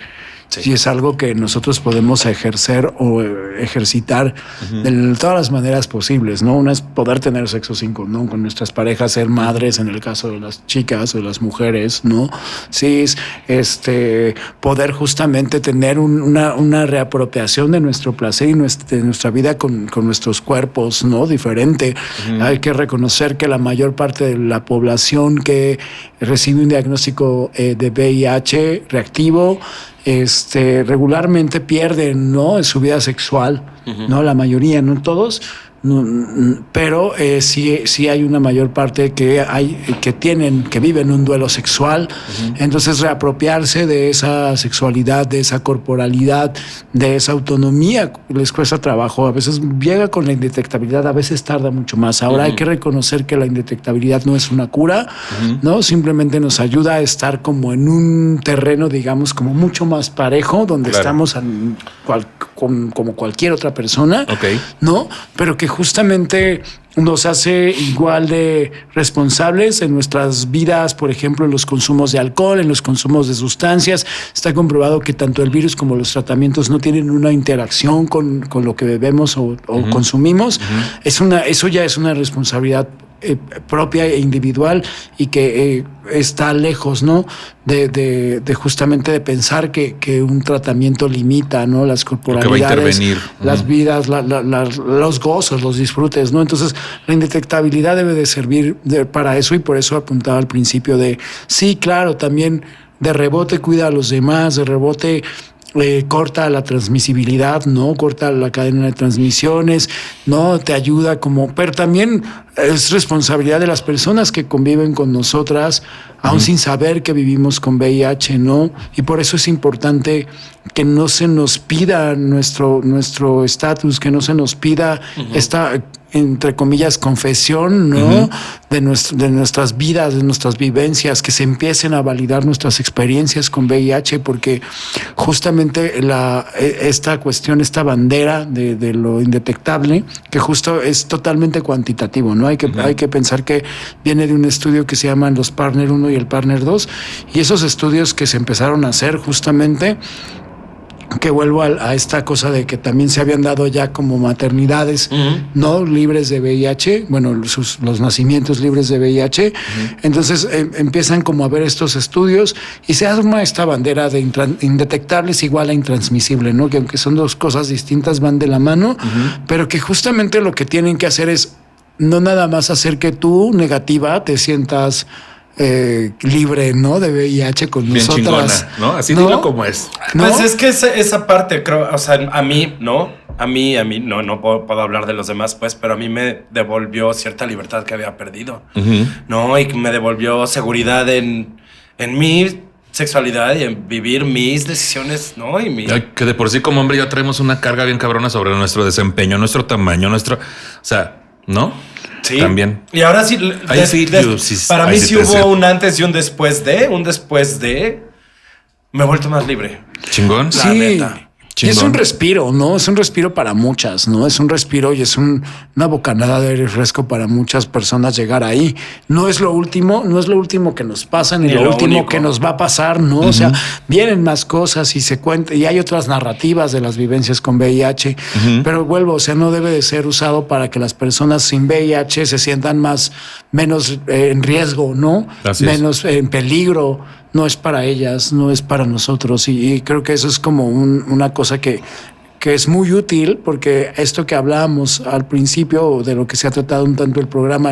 Sí. Y es algo que nosotros podemos ejercer o ejercitar de todas las maneras posibles, ¿no? Una es poder tener sexo sin condón con nuestras parejas, ser madres en el caso de las chicas o de las mujeres, ¿no? Sí, poder justamente tener una reapropiación de nuestro placer y de nuestra vida con nuestros cuerpos, ¿no? Diferente. Hay que reconocer que la mayor parte de la población que recibe un diagnóstico de VIH reactivo regularmente pierden, ¿no? En su vida sexual, ¿no? La mayoría, no todos, pero sí hay una mayor parte que viven un duelo sexual. Entonces reapropiarse de esa sexualidad, de esa corporalidad, de esa autonomía les cuesta trabajo. A veces llega con la indetectabilidad, a veces tarda mucho más. Ahora hay que reconocer que la indetectabilidad no es una cura, ¿no? Simplemente nos ayuda a estar como en un terreno, digamos, como mucho más parejo, donde estamos como cualquier otra persona, ¿no? Pero que justamente nos hace igual de responsables en nuestras vidas, por ejemplo, en los consumos de alcohol, en los consumos de sustancias. Está comprobado que tanto el virus como los tratamientos no tienen una interacción con lo que bebemos o consumimos. Eso ya es una responsabilidad propia e individual y que está lejos, ¿no? De justamente de pensar que un tratamiento limita, ¿no? Las corporalidades, que va a intervenir. Las vidas, los gozos, los disfrutes, ¿no? Entonces, la indetectabilidad debe de servir para eso, y por eso apuntaba al principio de, sí, claro, también de rebote cuida a los demás, de rebote corta la transmisibilidad, ¿no? Corta la cadena de transmisiones, ¿no? Te ayuda pero también es responsabilidad de las personas que conviven con nosotras, aún sin saber que vivimos con VIH, ¿no? Y por eso es importante que no se nos pida nuestro estatus, que no se nos pida esta, entre comillas, confesión, ¿no? De nuestras vidas, de nuestras vivencias, que se empiecen a validar nuestras experiencias con VIH, porque justamente esta cuestión, esta bandera de lo indetectable, que justo es totalmente cuantitativo, ¿no? Hay que pensar que viene de un estudio que se llama los Partner 1 y el Partner 2, y esos estudios que se empezaron a hacer justamente, que vuelvo a esta cosa de que también se habían dado ya como maternidades no libres de VIH, bueno, los nacimientos libres de VIH. Entonces empiezan como a ver estos estudios y se arma esta bandera de indetectables igual a intransmisible, ¿no? Que aunque son dos cosas distintas, van de la mano, pero que justamente lo que tienen que hacer es no nada más hacer que tú, negativa, te sientas libre, ¿no? De VIH con bien nosotras. Chingona, ¿no? Así dilo como es. ¿No? Pues es que esa parte, creo, o sea, a mí, ¿no? A mí, no puedo hablar de los demás, pues, pero a mí me devolvió cierta libertad que había perdido, ¿no? Y me devolvió seguridad en mi sexualidad y en vivir mis decisiones, ¿no? Que de por sí como hombre ya traemos una carga bien cabrona sobre nuestro desempeño, nuestro tamaño, o sea, ¿no? Sí. También. Y ahora sí, para mí sí hubo un antes y un después de, me he vuelto más libre. Chingón. Sí. Neta. Y es un respiro, ¿no? Es un respiro para muchas, ¿no? Es un respiro y es una bocanada de aire fresco para muchas personas llegar ahí. No es lo último que nos pasa, ni lo último único que nos va a pasar, ¿no? O sea, vienen más cosas y se cuenta, y hay otras narrativas de las vivencias con VIH, pero vuelvo, o sea, no debe de ser usado para que las personas sin VIH se sientan menos en riesgo, ¿no? Menos en peligro. No es para ellas, no es para nosotros. Y creo que eso es como una cosa que es muy útil, porque esto que hablábamos al principio, de lo que se ha tratado un tanto el programa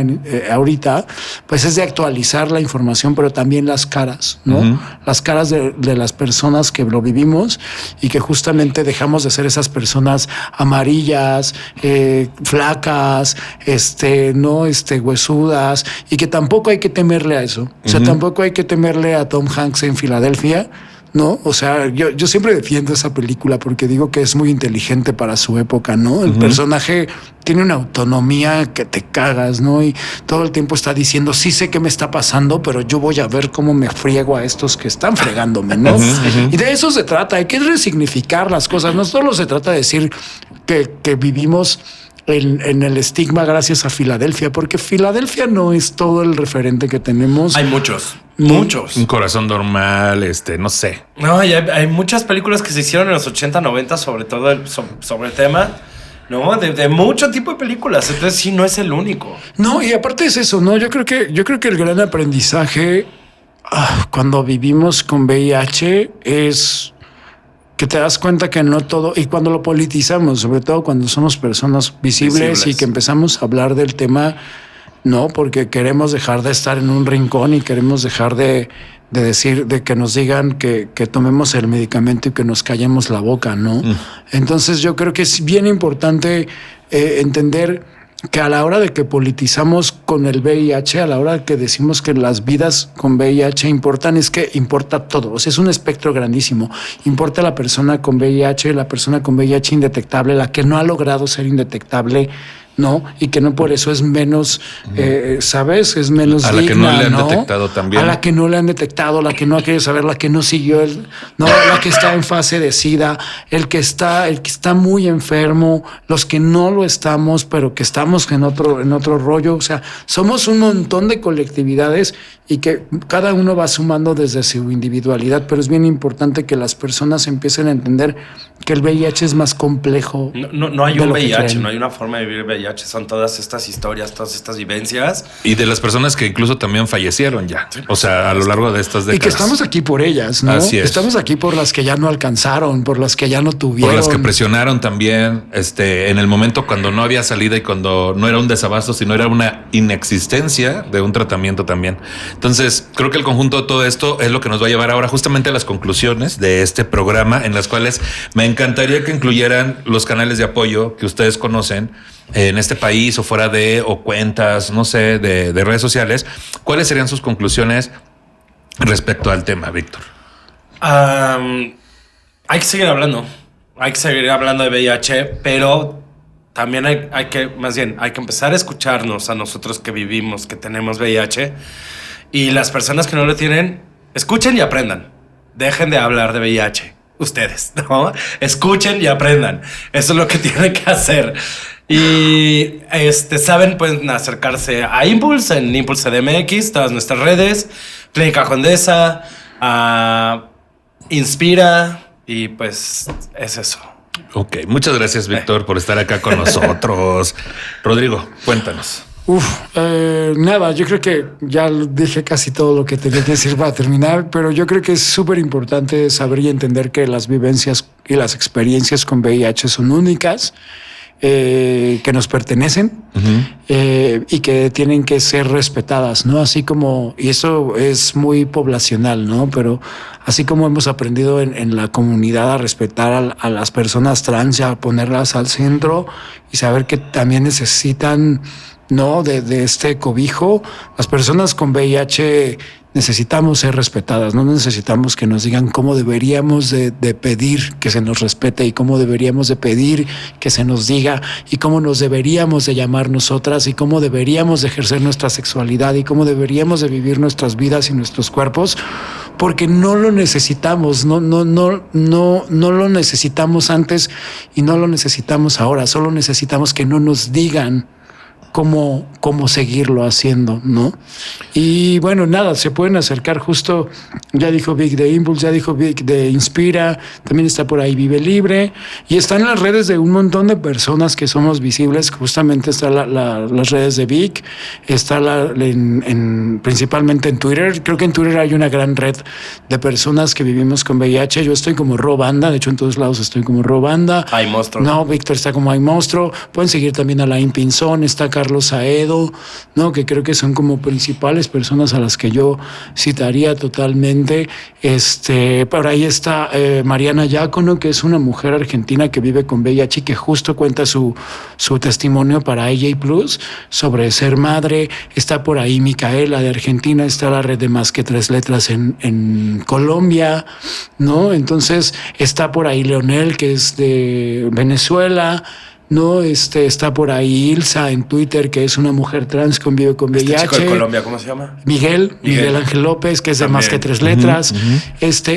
ahorita, pues es de actualizar la información, pero también las caras, ¿no? Las caras de las personas que lo vivimos, y que justamente dejamos de ser esas personas amarillas, flacas, no, huesudas, y que tampoco hay que temerle a eso. O sea, tampoco hay que temerle a Tom Hanks en Filadelfia, ¿no? O sea, yo siempre defiendo esa película porque digo que es muy inteligente para su época, ¿no? El personaje tiene una autonomía que te cagas, ¿no? Y todo el tiempo está diciendo, sí sé qué me está pasando, pero yo voy a ver cómo me friego a estos que están fregándome, ¿no? Y de eso se trata, hay que resignificar las cosas, no solo se trata de decir que vivimos en el estigma gracias a Filadelfia, porque Filadelfia no es todo el referente que tenemos. Hay muchos. Muchos. Un corazón normal, no sé. No, y hay muchas películas que se hicieron en los 80, 90 sobre todo sobre el tema, ¿no? De mucho tipo de películas. Entonces sí, no es el único. No, y aparte es eso, ¿no? Yo creo que el gran aprendizaje cuando vivimos con VIH es que te das cuenta que no todo, y cuando lo politizamos, sobre todo cuando somos personas visibles y que empezamos a hablar del tema, no, porque queremos dejar de estar en un rincón y queremos dejar de decir, de que nos digan que tomemos el medicamento y que nos callemos la boca, ¿no? Entonces yo creo que es bien importante entender que a la hora de que politizamos con el VIH, a la hora de que decimos que las vidas con VIH importan, es que importa todo. O sea, es un espectro grandísimo. Importa la persona con VIH, la persona con VIH indetectable, la que no ha logrado ser indetectable, ¿no? Y que no por eso es menos, ¿sabes? Es menos a la digna, que no le han detectado también. A la que no le han detectado, la que no ha querido saber, la que no siguió, la que está en fase de SIDA, el que está muy enfermo, los que no lo estamos, pero que estamos en otro rollo. O sea, somos un montón de colectividades y que cada uno va sumando desde su individualidad, pero es bien importante que las personas empiecen a entender que el VIH es más complejo. No hay un VIH, no hay una forma de vivir VIH. Son todas estas historias, todas estas vivencias. Y de las personas que incluso también fallecieron ya. O sea, a lo largo de estas décadas. Y que estamos aquí por ellas, ¿no? Así es. Estamos aquí por las que ya no alcanzaron, por las que ya no tuvieron. Por las que presionaron también en el momento cuando no había salida y cuando no era un desabasto, sino era una inexistencia de un tratamiento también. Entonces, creo que el conjunto de todo esto es lo que nos va a llevar ahora justamente a las conclusiones de este programa, en las cuales me encantaría que incluyeran los canales de apoyo que ustedes conocen en este país o fuera o cuentas, no sé, de redes sociales. ¿Cuáles serían sus conclusiones respecto al tema, Víctor? Hay que seguir hablando. Hay que seguir hablando de VIH, pero también hay que empezar a escucharnos a nosotros que vivimos, que tenemos VIH, y las personas que no lo tienen, escuchen y aprendan. Dejen de hablar de VIH. Ustedes, ¿no? Escuchen y aprendan. Eso es lo que tienen que hacer. Y saben, pueden acercarse a Impulse en Impulse CDMX, todas nuestras redes, Clínica Condesa, Inspira, y pues es eso. Ok, muchas gracias, Víctor, por estar acá con nosotros. Rodrigo, cuéntanos. Nada, yo creo que ya dije casi todo lo que tenía que decir para terminar, pero yo creo que es súper importante saber y entender que las vivencias y las experiencias con VIH son únicas, que nos pertenecen y que tienen que ser respetadas, ¿no? Así como, y eso es muy poblacional, ¿no? Pero así como hemos aprendido en la comunidad a respetar a las personas trans y a ponerlas al centro y saber que también necesitan, ¿no? De este cobijo, las personas con VIH necesitamos ser respetadas, no necesitamos que nos digan cómo deberíamos de pedir que se nos respete y cómo deberíamos de pedir que se nos diga y cómo nos deberíamos de llamar nosotras y cómo deberíamos de ejercer nuestra sexualidad y cómo deberíamos de vivir nuestras vidas y nuestros cuerpos, porque no lo necesitamos, no lo necesitamos antes y no lo necesitamos ahora, solo necesitamos que no nos digan cómo seguirlo haciendo, ¿no? Y bueno, nada, se pueden acercar justo, ya dijo Vic de Impulse, ya dijo Vic de Inspira, también está por ahí Vive Libre, y están en las redes de un montón de personas que somos visibles, justamente están las redes de Vic, está principalmente en Twitter, creo que en Twitter hay una gran red de personas que vivimos con VIH, yo estoy como Robanda, de hecho en todos lados estoy como Robanda. Hay Monstruo. No, Víctor está como Hay Monstruo, pueden seguir también a Lain Pinzón, está acá Carlos Saedo, ¿no? Que creo que son como principales personas a las que yo citaría totalmente. Por ahí está Mariana Giacono, que es una mujer argentina que vive con VIH y que justo cuenta su testimonio para AJ Plus sobre ser madre. Está por ahí Micaela de Argentina, está la red de Más que Tres Letras en Colombia, ¿no? Entonces está por ahí Leonel, que es de Venezuela, ¿no? Está por ahí Ilsa en Twitter, que es una mujer trans que convive con VIH. Chico de Colombia, ¿cómo se llama? Miguel Ángel López, que es de Más que Tres Letras.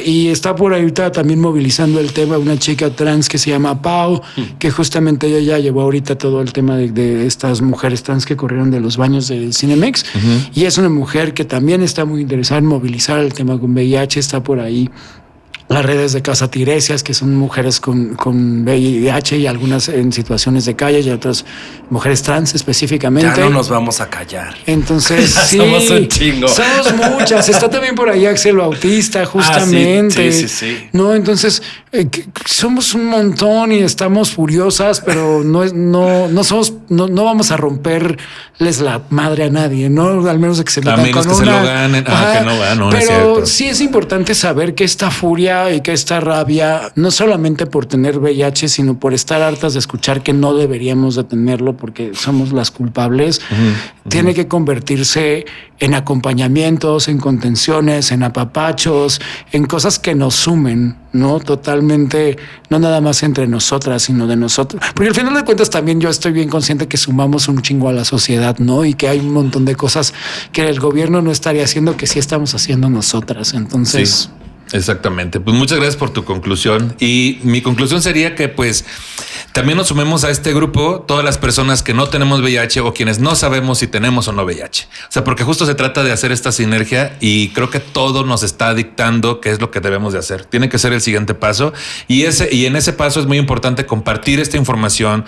Y está por ahorita también movilizando el tema una chica trans que se llama Pau, que justamente ella ya llevó ahorita todo el tema de estas mujeres trans que corrieron de los baños del Cinemex. Y es una mujer que también está muy interesada en movilizar el tema con VIH. Está por ahí las redes de Casa Tiresias, que son mujeres con VIH y algunas en situaciones de calle y otras mujeres trans específicamente. Ya no nos vamos a callar. Entonces, sí. Somos un chingo. Somos muchas. Está también por ahí Axel Bautista, justamente. Sí. No, entonces, somos un montón y estamos furiosas, pero no vamos a romperles la madre a nadie, ¿no? Al menos de que se metan con que una. se lo ganen. Que no va, no, pero es cierto. sí es importante saber que esta furia y que esta rabia, no solamente por tener VIH, sino por estar hartas de escuchar que no deberíamos de tenerlo porque somos las culpables, tiene que convertirse en acompañamientos, en contenciones, en apapachos, en cosas que nos sumen, ¿no? Totalmente, no nada más entre nosotras, sino de nosotros. Porque al final de cuentas también yo estoy bien consciente que sumamos un chingo a la sociedad, ¿no? Y que hay un montón de cosas que el gobierno no estaría haciendo que sí estamos haciendo nosotras. Entonces... Sí. Exactamente. Pues muchas gracias por tu conclusión. Y mi conclusión sería que pues también nos sumemos a este grupo todas las personas que no tenemos VIH o quienes no sabemos si tenemos o no VIH. O sea, porque justo se trata de hacer esta sinergia y creo que todo nos está dictando qué es lo que debemos de hacer. Tiene que ser el siguiente paso y en ese paso es muy importante compartir esta información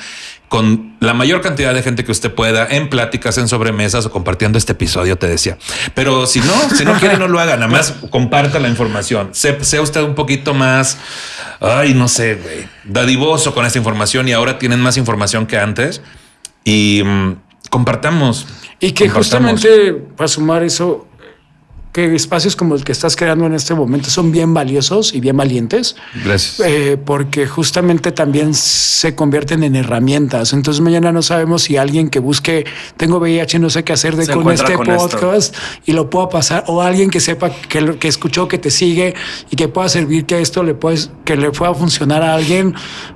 con la mayor cantidad de gente que usted pueda, en pláticas, en sobremesas o compartiendo este episodio, te decía. Pero si no quiere, no lo haga, nada más comparta la información. Sea usted un poquito más, no sé, güey, dadivoso con esta información y ahora tienen más información que antes y compartamos. Y que justamente para sumar eso, que espacios como el que estás creando en este momento son bien valiosos y bien valientes. Gracias. Porque justamente también se convierten en herramientas. Entonces mañana no sabemos si alguien que busque, tengo VIH, no sé qué hacer con este podcast y lo pueda pasar, o alguien que sepa que escuchó, que te sigue y que pueda servir que esto que le pueda funcionar a alguien.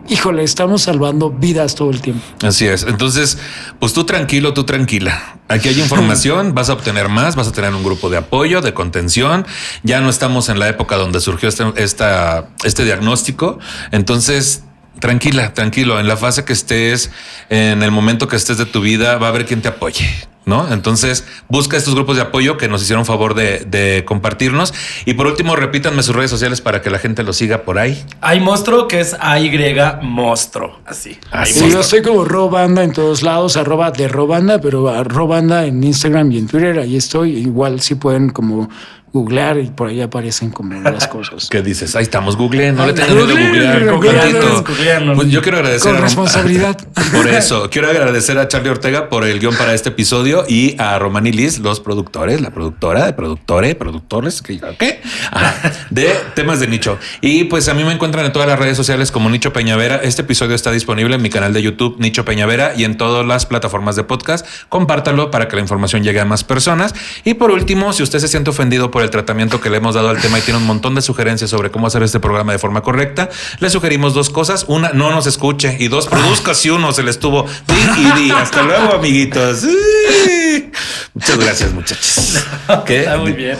Híjole, estamos salvando vidas todo el tiempo. Así es. Entonces, pues tú tranquilo, tú tranquila. Aquí hay información, vas a obtener más, vas a tener un grupo de apoyo, de contención. Ya no estamos en la época donde surgió este diagnóstico. Entonces, tranquilo. En la fase que estés, en el momento que estés de tu vida, va a haber quien te apoye, ¿no? Entonces, busca estos grupos de apoyo que nos hicieron favor de compartirnos. Y por último, repítanme sus redes sociales para que la gente lo siga por ahí. Hay monstruo, que es AY monstruo. Así. Sí, yo estoy como Robanda en todos lados, @ de Robanda, pero Robanda en Instagram y en Twitter, ahí estoy. Igual sí pueden como googlear y por ahí aparecen como las cosas. ¿Qué dices? Ahí estamos, googleando. No le tengo miedo a googlear. Pues yo quiero agradecer con responsabilidad. Por eso, quiero agradecer a Charlie Ortega por el guión para este episodio y a Romani Liz, los productores, la productora de productores, de Temas de Nicho. Y pues a mí me encuentran en todas las redes sociales como Nicho Peñavera. Este episodio está disponible en mi canal de YouTube, Nicho Peñavera, y en todas las plataformas de podcast. Compártalo para que la información llegue a más personas. Y por último, si usted se siente ofendido por el tratamiento que le hemos dado al tema y tiene un montón de sugerencias sobre cómo hacer este programa de forma correcta, le sugerimos 2 cosas. 1, no nos escuche, y 2, produzca si uno se le estuvo. Hasta luego, amiguitos. Muchas gracias, muchachos. Está muy bien.